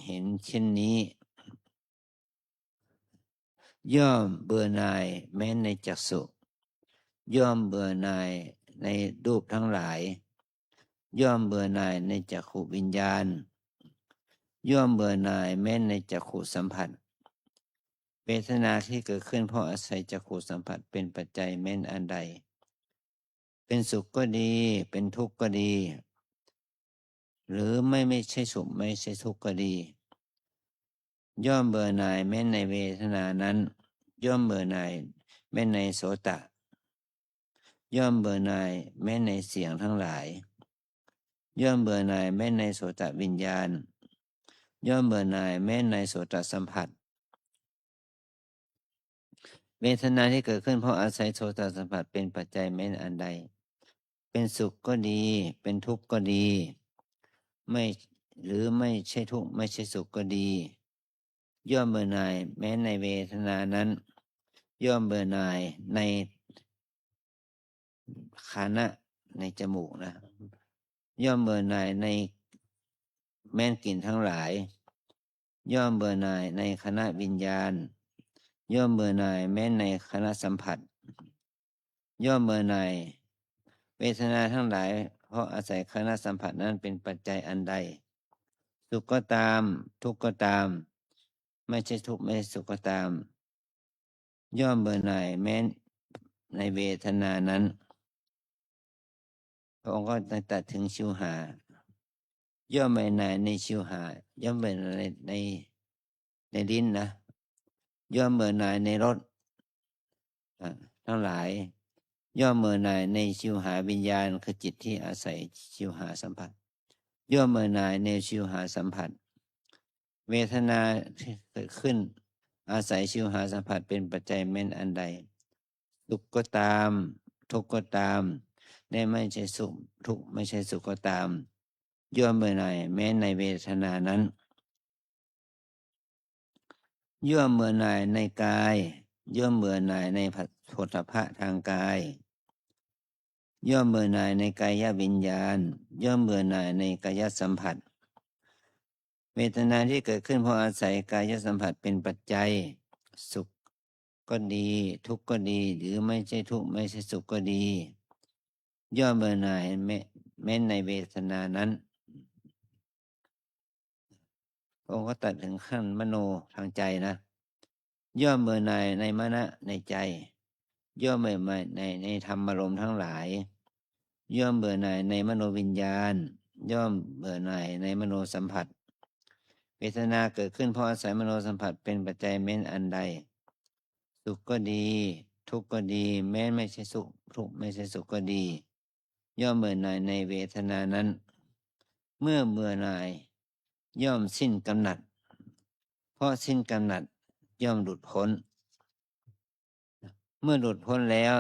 เห็นเช่นนี้ย่อมเบื่อหน่ายแม้ในจักษุย่อมเบื่อหน่ายในรูปทั้งหลายย่อมเบื่อหน่ายในจักขุวิญญาณย่อมเบื่อหน่ายแม้ในจักขุสัมผัสเวทนาที่เกิดขึ้นเพราะอาศัยจักขุสัมผัสเป็นปัจจัยแม้นอันใดเป็นสุขก็ดีเป็นทุกข์ก็ดีหรือไม่ใช่สุขไม่ใช่ทุกข์ก็ดีย่อมเบื่อหน่ายแม้ในเวทนานั้นย่อมเบื่อหน่ายแม้ในโสตะย่อมเบื่อหน่ายแม้ในเสียงทั้งหลายย่อมเบื่อหน่ายแม้ในโสตวิญญาณย่อมเบื่อหน่ายแม้ในโสตสัมผัสเวทนาที่เกิดขึ้นเพราะอาศัยโสตสัมผัสเป็นปัจจัยแม้นอันใดเป็นสุขก็ดีเป็นทุกข์ก็ดีไม่หรือไม่ใช่ทุกข์ไม่ใช่สุขก็ดีย่อมเบื่อหน่ายแม้ในเวทนานั้นย่อมเบื่อหน่ายในคานะในจมูกนะย่อมเบื่อหน่ายในแม้นกลิ่นทั้งหลายย่อมเบื่อหน่ายในคณะวิญญาณย่อมเบื่อหน่ายแม้ในคณะสัมผัสย่อมเบื่อหน่ายเวทนาทั้งหลายเพราะอาศัยคณะสัมผัสนั้นเป็นปัจจัยอันใดสุขก็ตามทุกข์ก็ตามไม่ใช่ทุกข์ไม่ใช่สุขก็ตามย่อมเบื่อหน่ายแม้ในเวทนานั้นพระองค์ก็ตัดถึงชิวหาย่อมเบื่อหน่ายในชิวหาย่อมเบื่อหน่ายในลิ้นนะย่อมเบื่อหน่ายในรสทั้งหลายย่อมเบื่อหน่ายในชิวหาวิญญาณคือจิตที่อาศัยชิวหาสัมผัสย่อมเบื่อหน่ายในชิวหาสัมผัสเวทนาที่เกิดขึ้นอาศัยชิวหาสัมผัสเป็นปัจจัยแม้นอันใดสุขก็ตามทุกข์ก็ตามได้ไม่ใช่สุขทุกข์ไม่ใช่สุขก็ตามย่อมเบื่อหน่ายแม้ในเวทนานั้นย่อมเบื่อหน่ายในกายย่อมเบื่อหน่ายในโผฏฐัพพะทางกายย่อมเบื่อหน่ายในกายวิญญาณย่อมเบื่อหน่ายในกายสัมผัสเวทนาที่เกิดขึ้นเพราะอาศัยกายสัมผัสเป็นปัจจัยสุขก็ดีทุกข์ก็ดีหรือไม่ใช่ทุกข์ไม่ใช่สุขก็ดีย่อมเบื่อหน่ายแม้ในเวทนานั้นพระองค์ก็ตัดถึงขั้นมโนทางใจนะย่อมเบื่อหน่ายในมนะในใจย่อมเบื่อหน่ายในธรรมารมณ์ทั้งหลายย่อมเบื่อหน่ายในมโนวิญญาณย่อมเบื่อหน่ายในมโนสัมผัสเวทนาเกิดขึ้นเพราะอาศัยมโนสัมผัสเป็นปัจจัยแม้นอันใดสุขก็ดีทุกข์ก็ดีแม้ไม่ใช่สุขทุกข์ไม่ใช่สุขก็ดีย่อมเบื่อหน่ายในเวทนานั้นเมื่อเบื่อหน่ายย่อมสิ้นกำหนัดเพราะสิ้นกำหนัดย่อมหลุดพ้นเมื่อหลุดพ้นแล้ว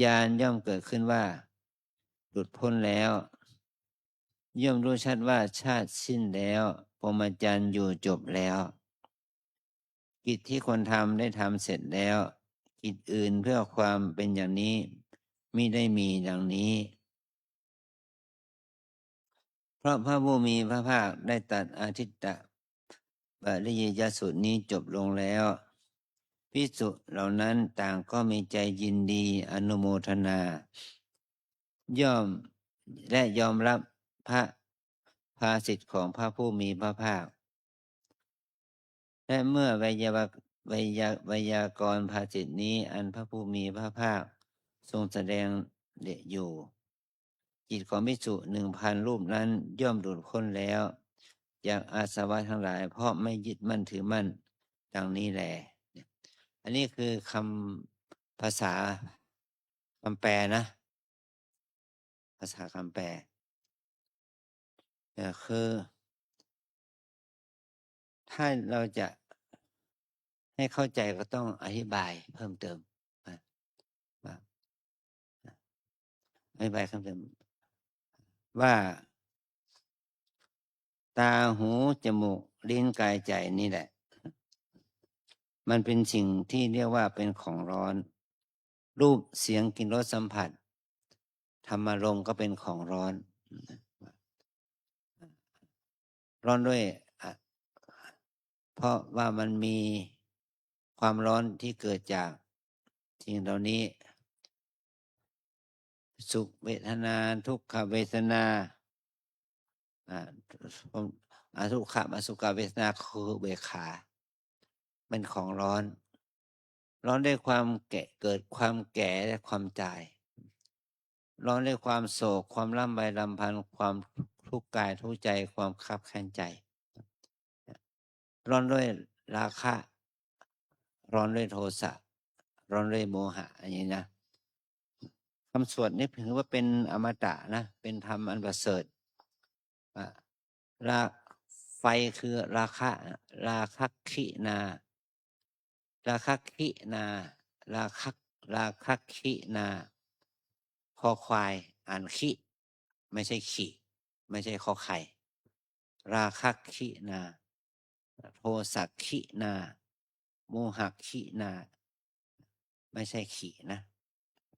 ญาณย่อมเกิดขึ้นว่าหลุดพ้นแล้วย่อมรู้ชัดว่าชาติสิ้นแล้วพรหมจรรย์อยู่จบแล้ว กิจที่คนทำได้ทำเสร็จแล้ว กิจอื่นเพื่อความเป็นอย่างนี้มิได้มีดังนี้ เพราะพระผู้มีพระภาคได้ตรัสอาทิตตปริยยสูตรนี้จบลงแล้วภิกษุเหล่านั้นต่างก็มีใจยินดีอนุโมทนา ย่อมและยอมรับพระภาสิทธิ์ของพระผู้มีพระภาค และเมื่อไวยากรณ์ภาสิทธินี้อันพระผู้มีพระภาคทรงแสดงอยู่ จิตของภิกษุ1,000 รูปนั้นย่อมหลุดพ้นแล้วจากอาสวะทั้งหลาย เพราะไม่ยึดมั่นถือมั่นดังนี้แล อันนี้คือคำภาษาคำแปลนะ ภาษาคำแปลคือ ถ้าเราจะให้เข้าใจก็ต้องอธิบายเพิ่มเติมอธิบายเพิ่มเติมว่าตาหูจมูกลิ้นกายใจนี่แหละ มันเป็นสิ่งที่เรียกว่าเป็นของร้อน รูปเสียงกลิ่นรสสัมผัสธรรมารมณ์ก็เป็นของร้อน ร้อนด้วยเพราะว่ามันมีความร้อนที่เกิดจากสิ่งเหล่านี้ สุขเวทนาทุกขเวทนาทุกขอสุขเวทนาคือเบขาเป็นของร้อน ร้อนด้วยความเกิดความแก่และความตาย ร้อนด้วยความโศกความร่ำไรรำพันความทุกข์กายทุกข์ใจความคับแค้นใจ ร้อนด้วยราคะ ร้อนด้วยโทสะ ร้อนด้วยโมหะอย่างนี้นะคำสวดนี้ถือว่าเป็นอมตะนะเป็นธรรมอันประเสริฐไฟคือราคะขินาราคะขินาราคะขินาคอควายอ่านขิไม่ใช่ขิไม่ใช่คอไข่ราคะขินาโทสะขินาโมหะขินาไม่ใช่ขินะ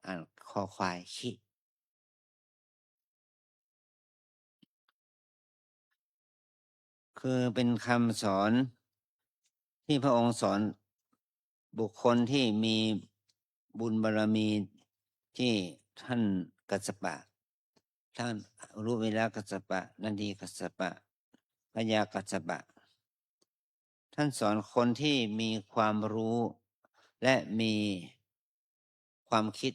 อ่านคอควายขิคือเป็นคำสอนที่พระองค์สอนบุคคลที่มีบุญบารมีที่ท่านกัสสปะท่านรู้เวลากัสสปะนันทีกัสสปะพญากัสสปะท่านสอนคนที่มีความรู้และมีความคิด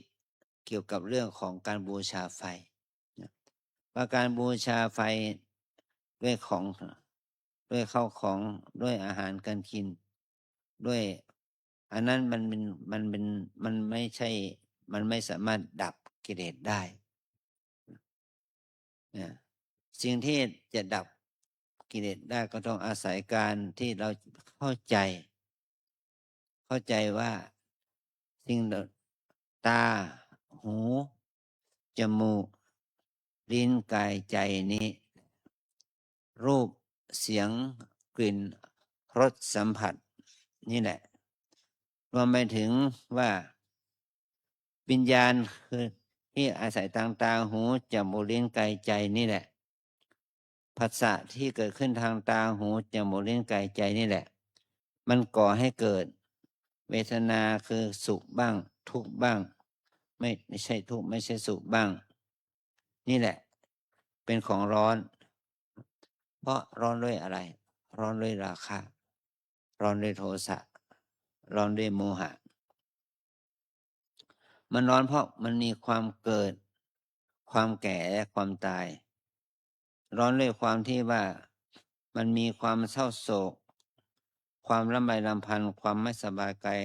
เกี่ยวกับเรื่องของการบูชาไฟว่าการบูชาไฟด้วยของด้วยข้าวของด้วยอาหารการกินด้วยอันนั้นมันไม่ใช่มันไม่สามารถดับกิเลสได้สิ่งที่จะดับกิเลสได้ก็ต้องอาศัยการที่เราเข้าใจว่าสิ่งตาหูจมูกลิ้นกายใจนี้รูปเสียงกลิ่นรสสัมผัสนี่แหละรวมไปถึงว่าวิญญาณคือที่อาศัยทางตาหูจมูกลิ้นกายใจนี่แหละผัสสะที่เกิดขึ้นทางตาหูจมูกลิ้นกายใจนี่แหละมันก่อให้เกิดเวทนาคือสุขบ้างทุกข์บ้างไม่ใช่ทุกข์ไม่ใช่สุขบ้างนี่แหละเป็นของร้อนเพราะร้อนด้วยอะไรร้อนด้วยราคะร้อนด้วยโทสะร้อนด้วยโมหะมันร้อนเพราะมันมีความเกิดความแก่และความตายร้อนด้วยความที่ว่ามันมีความเศร้าโศกความลำไรลำพันความไม่สบายกาย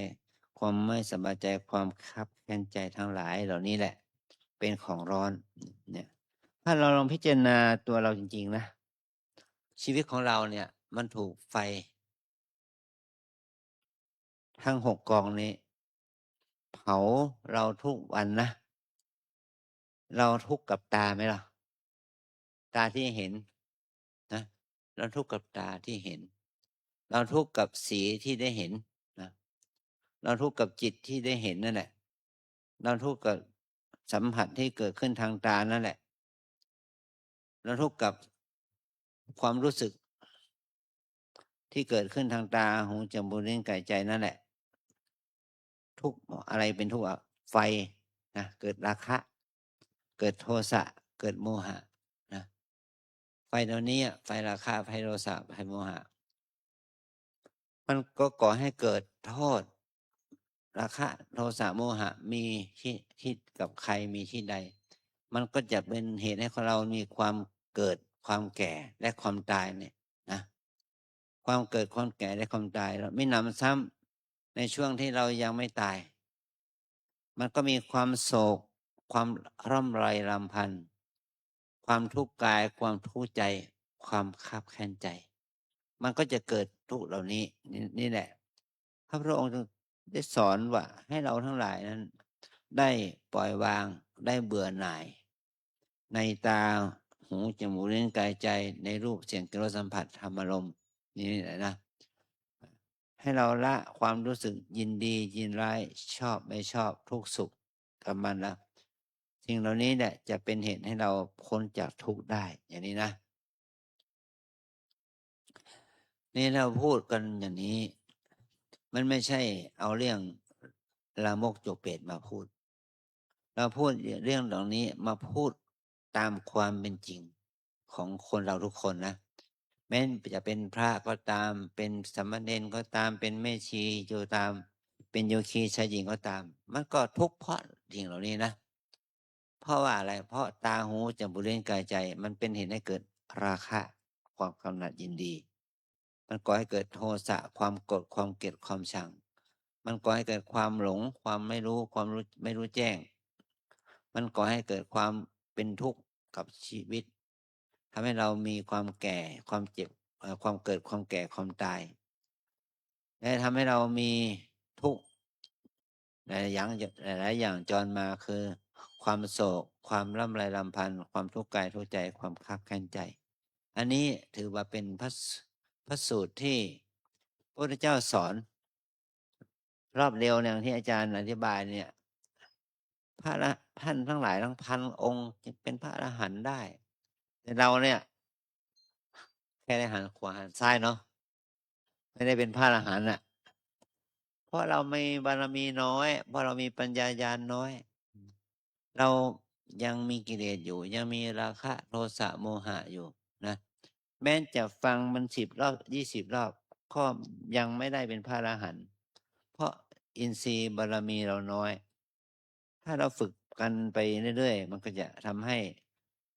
ความไม่สบายใจความคับแค้นใจทั้งหลายเหล่านี้แหละเป็นของร้อนเนี่ยถ้าเราลองพิจารณาตัวเราจริงๆนะชีวิตของเราเนี่ยมันถูกไฟทั้ง6กองนี้เผาเราทุกวันนะเราทุกข์กับตาไหมล่ะตาที่เห็นนะเราทุกข์กับตาที่เห็นเราทุกข์กับสีที่ได้เห็น เราทุกข์กับจิตที่ได้เห็นนั่นแหละเราทุกข์กับสัมผัสที่เกิดขึ้นทางตานั่นแหละเราทุกข์กับความรู้สึกที่เกิดขึ้นทางตาหูจมูกลิ้นกายใจนั่นแหละทุกข์อะไรเป็นทุกข์อะไฟนะเกิดราคะ เกิดโทสะเกิดโมหะนะไฟเหล่านี้ไฟราคะไฟโทสะไฟโมหะมันก็ก่อให้เกิดโทษราคะโทสะโมหะมีที่กับใครมีที่ใด มันก็จะเป็นเหตุให้เรามีความเกิดความแก่และความตายเนี่ยนะความเกิดความแก่และความตายเราไม่นำซ้ำในช่วงที่เรายังไม่ตาย มันก็มีความโศกความร่ำไรรำพันความทุกข์กายความทุกข์ใจความคับแค้นใจ มันก็จะเกิดทุกข์เหล่านี้นี่แหละพระพุทธองค์ได้สอนว่าให้เราทั้งหลายนั้นได้ปล่อยวางได้เบื่อหน่าย ในตาหูจมูกลิ้นกายใจในรูปเสียงกลิ่นรสสัมผัสธรรมารมณ์นี่แหละนะให้เราละความรู้สึกยินดียินร้ายชอบไม่ชอบทุกข์สุขกับมันละสิ่งเหล่านี้แหละจะเป็นเหตุให้เราพ้นจากทุกข์ได้อย่างนี้นะนี่เราพูดกันอย่างนี้ มันไม่ใช่เอาเรื่องลามกจกเปรตมาพูด เราพูดเรื่องเหล่านี้มาพูดตามความเป็นจริงของคนเราทุกคนนะแม้จะเป็นพระก็ตามเป็นสามเณรก็ตามเป็นแม่ชีก็ตามเป็นโยคีชายหญิงก็ตาม มันก็ทุกข์เพราะสิ่งเหล่านี้นะเพราะว่าอะไรเพราะตาหูจมูกลิ้นกายใจ มันเป็นเหตุให้เกิดราคะความกำหนัดยินดี มันก่อให้เกิดโทสะความโกรธความเกลียดความชัง มันก่อให้เกิดความหลงความไม่รู้ความรู้ไม่รู้แจ้ง มันก่อให้เกิดความเป็นทุกข์กับชีวิตทำให้เรามีความแก่ความเจ็บความเกิดความแก่ความตายและทำให้เรามีทุกข์หลายอย่างจรมาคือความโศกความร่ำไรรำพันความทุกข์กายทุกข์ใจความคับแค้นใจ อันนี้ถือว่าเป็นพระสูตรที่พระพุทธเจ้าสอน รอบเร็วอย่างที่อาจารย์อธิบายเนี่ยพระท่านทั้งหลายทั้งพันองค์จะเป็นพระอรหันต์ได้ แต่เราเนี่ย แค่ได้หันขวาหันซ้ายเนาะไม่ได้เป็นพระอรหันต์อ่ะ เพราะเรามีบารมีน้อยเพราะเรามีปัญญาญาณน้อย เรายังมีกิเลสอยู่ ยังมีราคะโทสะโมหะอยู่นะแม้จะฟังมัน10 รอบ20 รอบก็ยังไม่ได้เป็นพระอรหันต์เพราะอินทรีย์บารมีเราน้อย ถ้าเราฝึกกันไปเรื่อยๆมันก็จะทำให้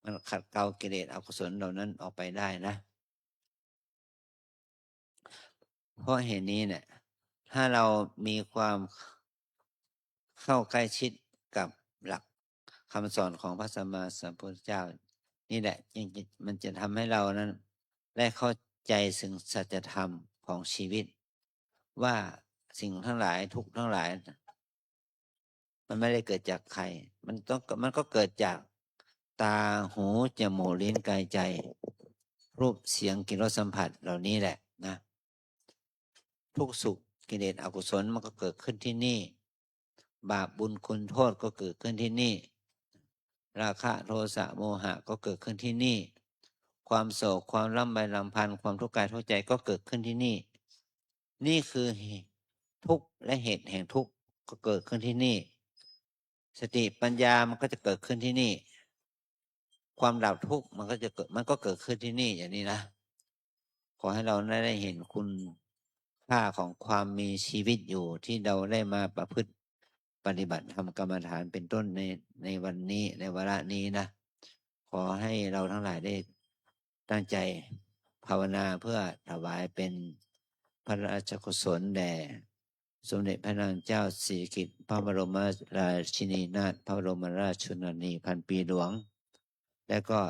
มันขัดเกลากิเลสอกุศลเหล่านั้นออกไปได้นะเพราะเหตุนี้เนี่ยถ้าเรามีความเข้าใกล้ชิดกับหลักคำสอนของพระสัมมาสัมพุทธเจ้านี่แหละมันจะทำให้เรานั้นได้เข้าใจถึงสัจธรรมของชีวิต ว่าสิ่งทั้งหลายทุกทั้งหลาย มันไม่ได้เกิดจากใครมันก็เกิดจากตาหูจมูกลิ้นกายใจ รูปเสียงกลิ่นรสสัมผัสเหล่านี้แหละนะทุกสุขกิเลสอกุศลมันก็เกิดขึ้นที่นี่ บาปบุญคุณโทษก็เกิดขึ้นที่นี่ ราคะโทสะโมหะก็เกิดขึ้นที่นี่ ความโศกความร่ำไรรำพันความทุกข์กายทุกข์ใจก็เกิดขึ้นที่นี่ นี่คือทุกข์และเหตุแห่งทุกข์ก็เกิดขึ้นที่นี่ สติปัญญามันก็จะเกิดขึ้นที่นี่ ความดับทุกข์มันก็เกิดขึ้นที่นี่อย่างนี้นะขอให้เราได้เห็นคุณค่าของความมีชีวิตอยู่ที่เราได้มาประพฤติปฏิบัติทำกรรมฐานเป็นต้นในวันนี้ในวาระนี้นะขอให้เราทั้งหลายได้ตั้งใจภาวนาเพื่อถวายเป็นพระราชกุศลแด่สมเด็จพระนางเจ้าสิริกิติ์พระบรมราชินีนาถพระบรมราชชนนีพันปีหลวงและก็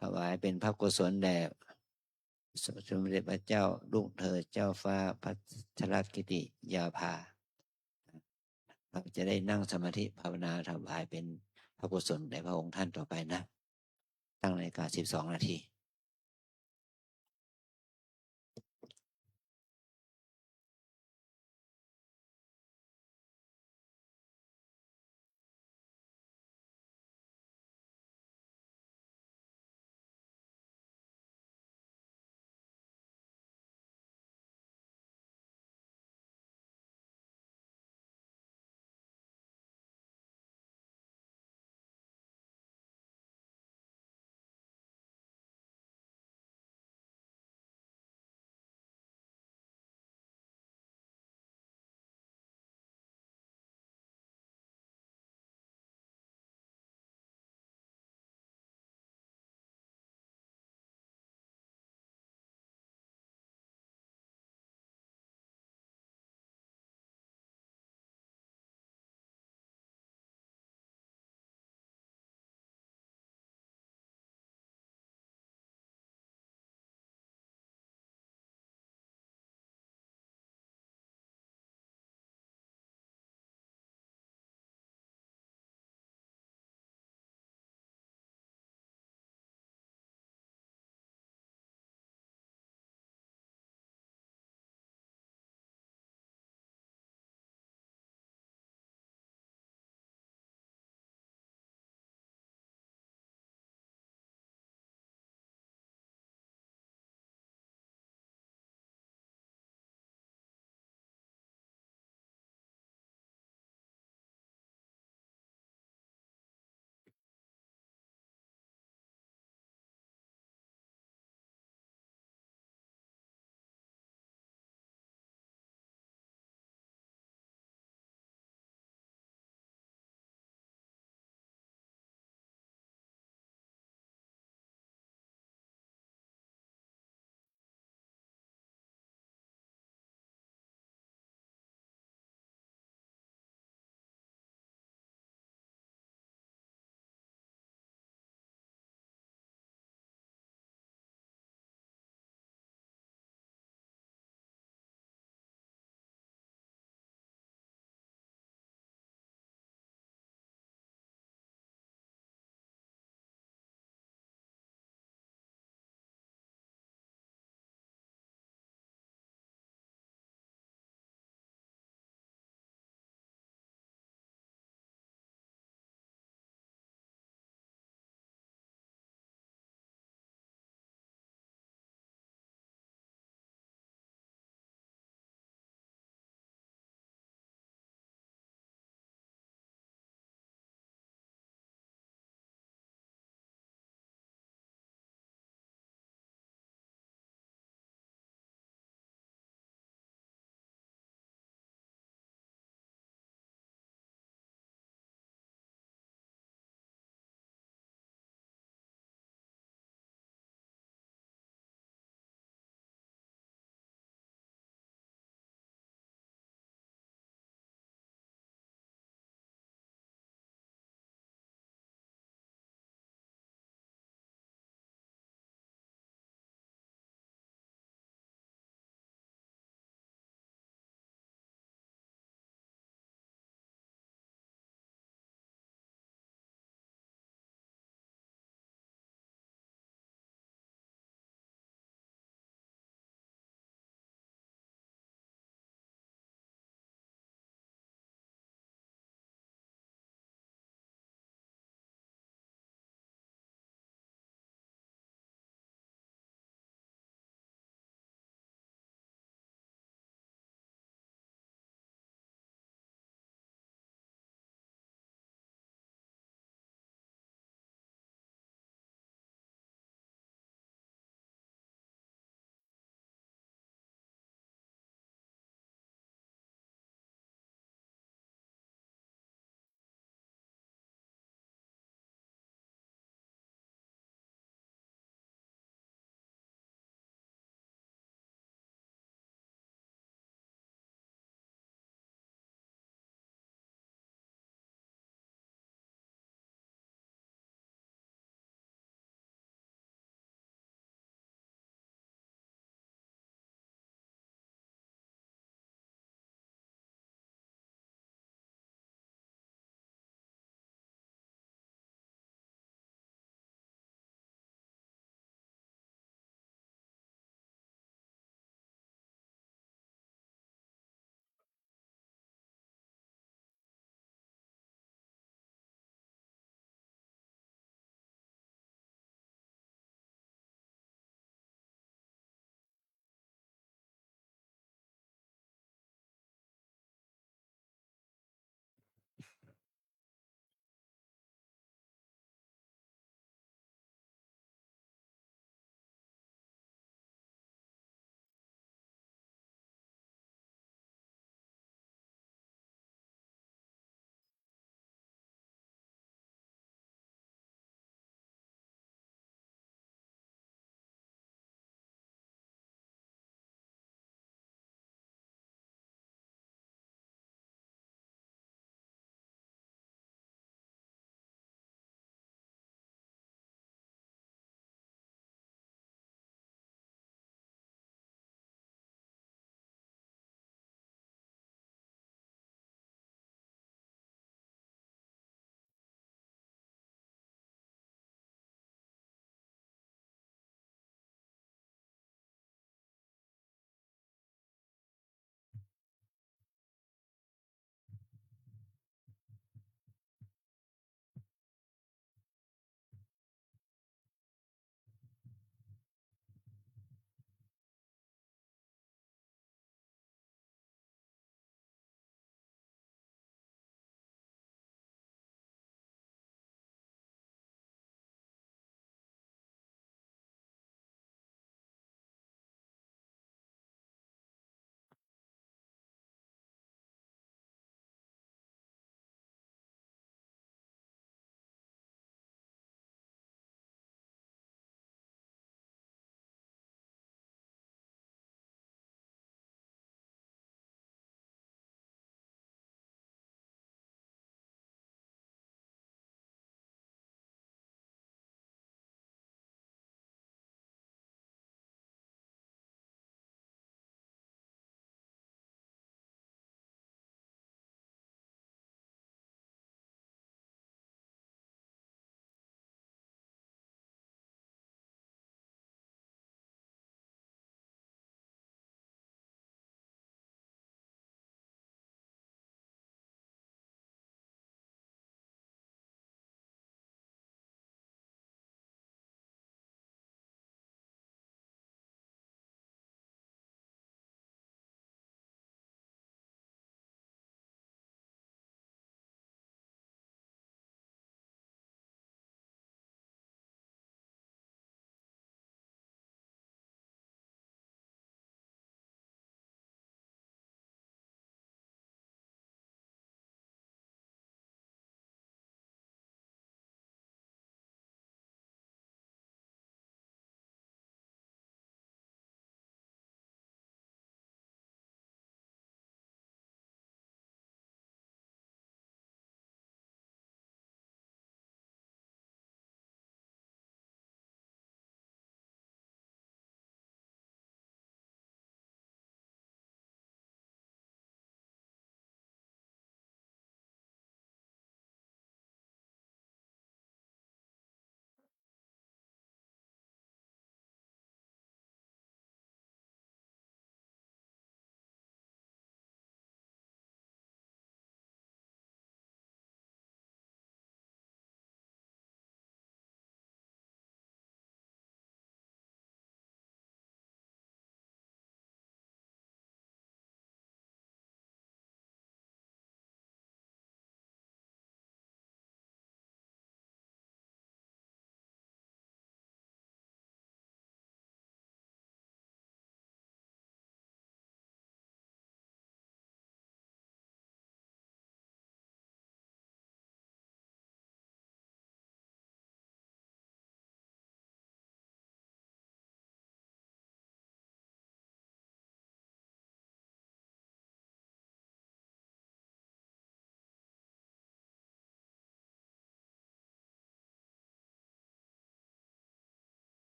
ถวายเป็นพระกุศลแด่สมเด็จพระเจ้าลูกเธอเจ้าฟ้าพัชรกิติยาภาเราจะได้นั่งสมาธิภาวนาถวายเป็นพระกุศลแด่พระองค์ท่านต่อไปนะตั้งนาฬิกา12 นาที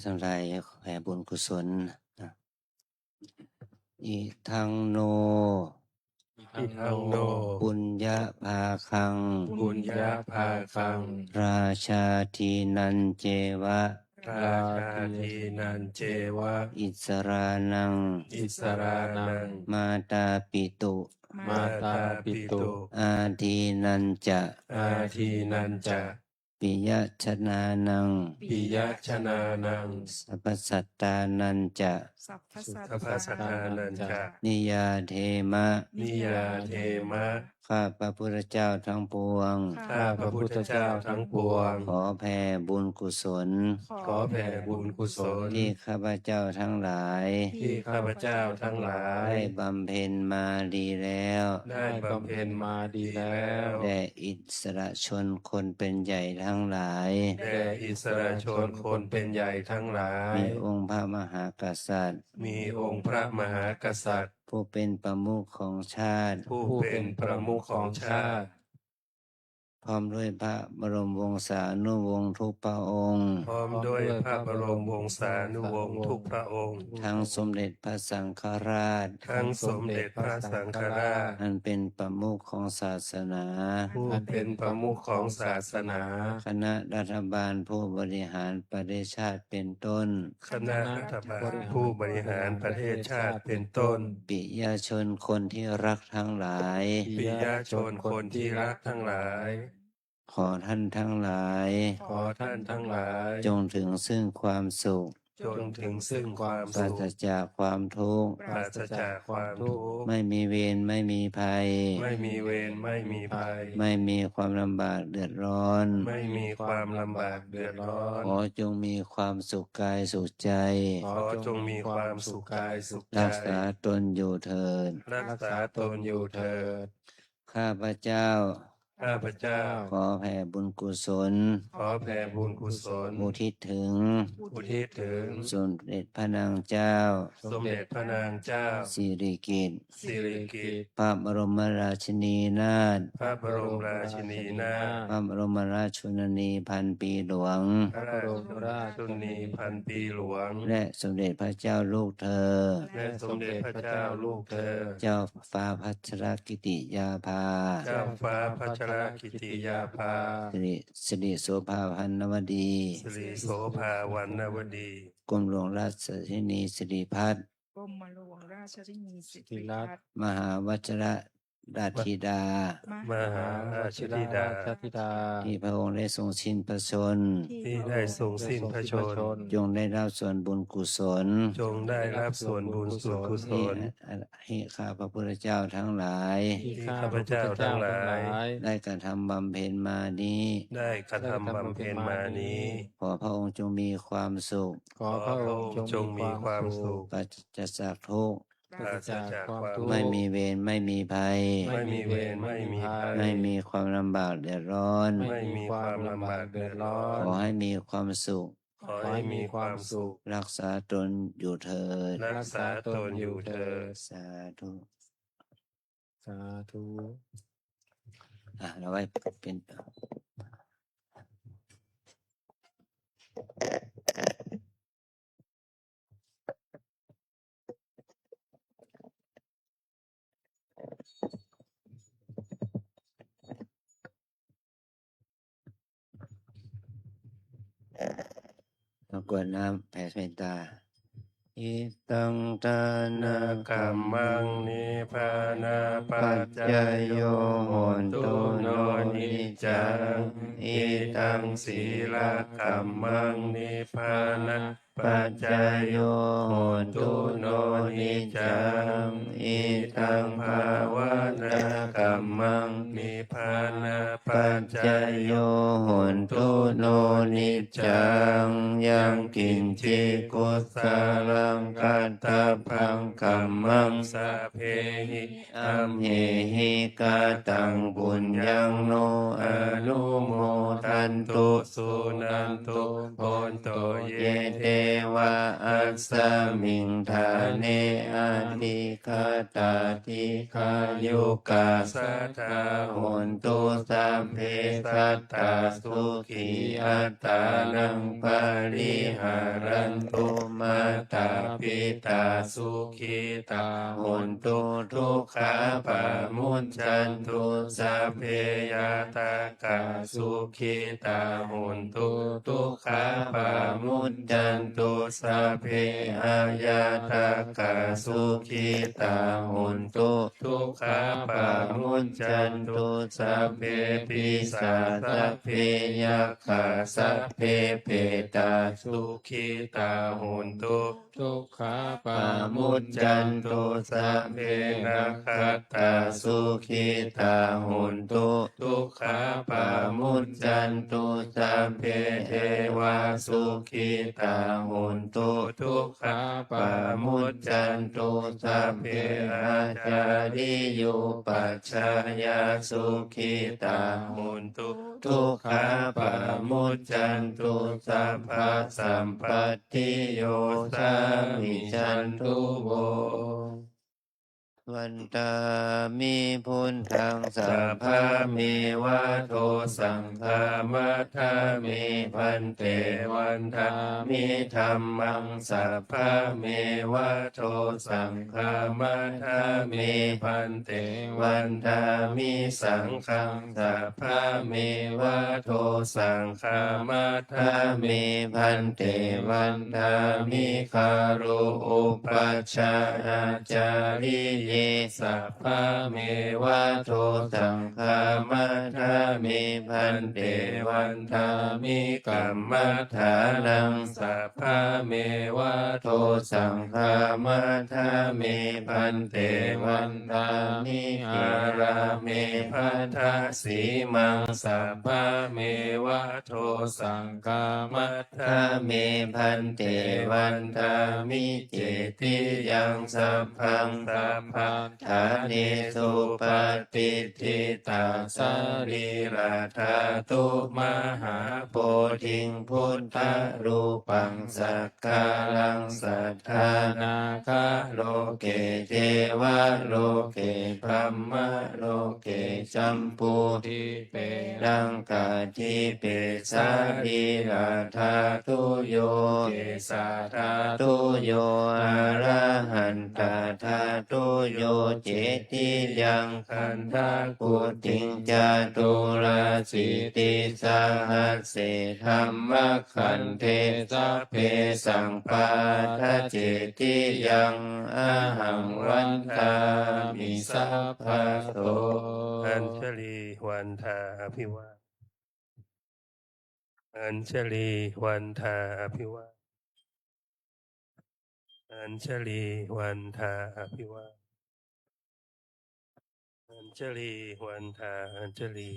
ทั้งหลายแผ่บุญกุศลนะอิทังโน อิทังโน ปุญญาภาคัง ปุญญาภาคัง ราชาทีนันเจวะ ราชาทีนันเจวะ อิสรานัง อิสรานัง มาตาปิตุ มาตาปิตุ อาทีนันจะ อาทีนันจะ ปิยชนานัง ปิยชนานัง สัพพสัตตานันจะ สัพพ สัพพสัตตานันจะ นิยาเทมะ นิยาเทมะ ข้าพระพุทธเจ้าทั้งปวง ข้าพระพุทธเจ้าทั้งปวง ขอแผ่บุญกุศล ขอแผ่บุญกุศล ที่ข้าพเจ้าทั้งหลาย ที่ข้าพเจ้าทั้งหลาย ได้บำเพ็ญมาดีแล้ว ได้บำเพ็ญมาดีแล้ว แด่อิสระชนคนเป็นใหญ่ทั้งหลาย แด่อิสระชนคนเป็นใหญ่ทั้งหลาย มีองค์พระมหากษัตริย์ มีองค์พระมหากษัตริย์ ผู้เป็นประมุขของชาติ ผู้เป็นประมุขของชาติ พร้อมด้วยพระบรมวงศานุวงศ์ทุกพระองค์ พร้อมด้วยพระบรมวงศานุวงศ์ทุกพระองค์ ทั้งสมเด็จพระสังฆราช ทั้งสมเด็จพระสังฆราช อันเป็นประมุขของศาสนา ผู้เป็นประมุขของศาสนา คณะรัฐบาลผู้บริหารประเทศชาติเป็นต้น คณะรัฐบาลผู้บริหารประเทศชาติเป็นต้น ปิยชนคนที่รักทั้งหลาย ปิยชนคนที่รักทั้งหลาย ขอท่านทั้งหลาย ขอท่านทั้งหลาย จงถึงซึ่งความสุข จนถึงซึ่งความ ปรา สุข ศจากความทุกข์ ปราศจากความทุกข์ ไม่มีเวรไม่มีภัย ไม่มีเวรไม่มีภัย ไม่มีความลำบากเดือดร้อน ไม่มีความลำบากเดือดร้อน ขอจงมีความสุขกายสุขใจ ขอจงมีความสุขกายสุขใจ รักษาตนอยู่เถิด รักษาตนอยู่เถิด ข้าพเจ้า ข้าพเจ้า ขอแผ่บุญกุศล ขอแผ่บุญกุศล อุทิศถึง อุทิศถึง สมเด็จพระนางเจ้า สมเด็จพระนางเจ้า สิริกิติ์ สิริกิติ์ พระบรมราชินีนาถ พระบรมราชินีนาถ พระบรมราชชนนีพันปีหลวง พระบรมราชชนนีพันปีหลวง และสมเด็จพระเจ้าลูกเธอ และสมเด็จพระเจ้าลูกเธอ เจ้าฟ้าพัชรกิติยาภา เจ้าฟ้าพัชรกิติยาภา สิริโสภาพันนวดี สิริโสภาวันนวดี กรมหลวงราชชินีสิริพัฒน์ กรมหลวงราชธินีสิ ธิ ริ รั พั ต ฒ น์ น์ มหาวัชรราชธิดา มหาราชธิดา ชธิดา ที่พระองค์ได้ทรงชินพระชน ที่ได้ทรงสิ้นพระชน จงได้รับส่วนบุญกุศล จงได้รับส่วนบุญส่วนกุศล ให้ข้าพระพุทธเจ้าทั้งหลาย ที่ข้าพเจ้าทั้งหลาย ได้กระทำบำเพ็ญมานี้ ได้กระทำบำเพ็ญมานี้ ขอพระองค์จงมีความสุข ขอพระองค์ จงมีความสุข ปราศจากทุกข์ ปราศจากความทุกข์ ไม่มีเวรไม่มีภัย ไม่มีเวรไม่มีภัย ไม่มีความลำบากเดือดร้อน ไม่มีความลำบากเดือดร้อน ขอให้มีความสุข ขอให้มีความสุข รักษาตนอยู่เถิด รักษาตนอยู่เถิด สาธุ สาธุ เราไว้เป็น กรวดน้ำแผ่เมตตา อิตังทานา กัมมังนิพพานาปั ปั จ จ จ จ ย ย โย โย โห โห น น ตุ ตุ โน โน นิ นิ จั จั ง ง อิ อิ ตั ตั ง ง สี สี ลา ลา กั กั ม ม มั มั ง ง นิ นิ พ พ พา พา นะ นะ ปั ปั จ จ จ จ ย ย โย โย โห โห น น ตุ ตุ โน โน นิ นิ จั จั ง ง อิ อิ ตั ตั ง ง ภา ภาว ะ ะ นา นา กั กั ม ม มั มั ง ง นิพพานะปั ปั จ จ จ จ ย ย โย โย โห โห น น ตุ ตุ โน โน นิ นิ จั จั ง ง ยั ยัง ง กิ กิ น น จิ จิ กุ กุ สา สา ลั ลั ง ง กั กั ต ต ตา ตา พั พั ง ง กั กั ม ม มั มั ง ง สาเพหิ อั อั ม ม เห เห หิกาตังบุญยังโนอนุโมทา นตุสุนันตุโพนโตเย เยเทวะอัสสมิงธาเนอาทิคาตาทิคายุกา สัทธา โหนตุสัพเพสัตตาสุขีอัตตานังปาริหารันตุมาตาปิตาสุขีตาโหนตุทุกขาปามุจจันตุสัพเพยาตากาสุขีตาโหนตุทุกขาปามุจจันตุสัพเพอายาตากาสุขีตาโหนตุทุกขาปามุจจันตุสัพเพปิสาสัพเพยัคขาสัพเพเปตาสุขีตาโหนตุทุกขาปามุจจันตุสัพเพนัคขตาสุขีตาโหนตุทุกขาปามุจจันตุสัพเพเทวาสุขีตาโหนตุทุกขาปามุจจันตุสัพเพอาจาริโยปัชฌายาสุขีตาโหนตุทุกขาปามุจจันตุสัพพะสัมปติโยสามิจันตุโววันตามิพุทธังสัพพะเมวะโทสังฆามัทธาเมพันเตวันทามิธัมมังสัพพะเมวะโทสังฆามัทธาเมพันเตวันทามิสังฆังสัพพะเมวะโทสังฆามัทธาเมพันเตวันทามิคารุอุปัชฌาอาจาริเยสัพพะเมวะโทสังฆามัทธาเมพันเตวันทามิกัมมัฏฐานังสัพพะเมวะโทสังฆามัทธาเมพันเตวันทามิอาราเมพัทธาสีมังสัพพะเมวะโทสังฆามัทธาเมพันเตวันทามิเจติยังสัพพังสัพพังฐาเนสุปฏิทิตาสารีราธาตุมหาโพธิงพุทธรูปังสักกาลังสัทธานาคาโลเกเทวะโลเกพรหมโลเกจัมปูทิเปรังกาทิเปสารีราธาตุโยเกสาธาตุโยอะระหันตาธาตุโยเจติยังคันธากุติงจาตุราสิติสาหัสเสธัมมคันเทสัพเพสังปาทะเจติยังอะหังวันทามิสัพพะโต อัญชลีวันทาอภิวาทอัญชลีวันทาอภิวาทอัญชลีวันทาอภิวาทอัญชลีวันทาอัญชลี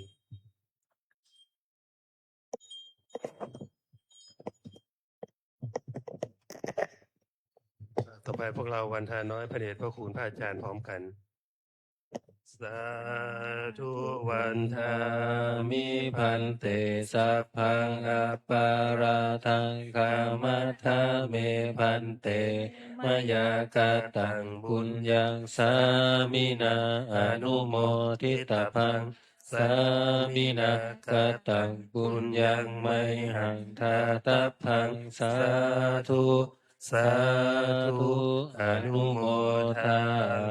ต่อไปพวกเราวันทาน้อยพระเดชพระคุณพระอาจารย์พร้อมกันสาธุวันทามิพันเตสัพพังอัปปาราทังคามัทธาเมพันเตมยากตังบุญยังสามินาอนุโมทิตาพังสามินากตังบุญยังไมหังทาตพังสาธุสาธุอนุโมทา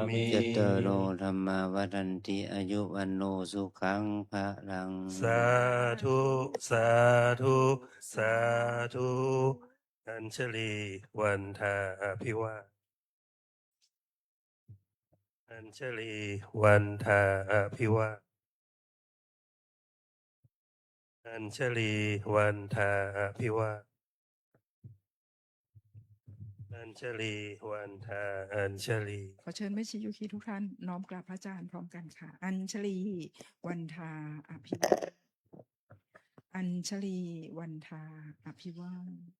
มิ ยะเตโรธรรมาวัฏันติอายุวันโนสุขังภะลัง สาธุสาธุสาธุอัญชลีวันทาอภิวาทอัญชลีวันทาอภิวาทอัญชลีวันทาอภิวาทอัญชลีวันทาอัญชลี ขอเชิญแม่ชียุคีทุกท่านน้อมกราบพระอาจารย์พร้อมกันค่ะ อัญชลีวันทาอภิวาทอัญชลีวันทาอภิวาท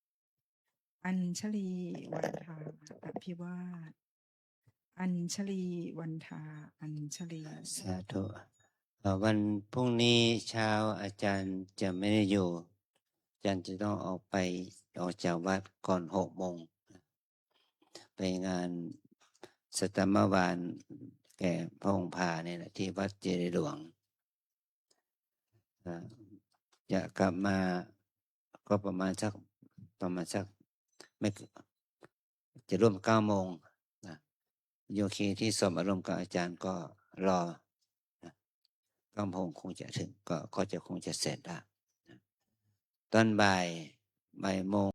อัญชลีวันทาอภิวาทอัญชลีวันทาอัญชลี สาธุ วันพรุ่งนี้เช้าอาจารย์จะไม่ได้อยู่ อาจารย์จะต้องออกจากวัดก่อน6 โมงไปงานสตมวานแก่พระองค์พาเนี่ยแหละที่วัดเจดีย์หลวงจะกลับมาก็ประมาณสักไม่จะร่วม9 โมงนะโยคีที่สมอารมณ์กับอาจารย์ก็รอ9 โมงคงจะถึงก็จะคงจะเสร็จแล้วตอนบ่ายโมง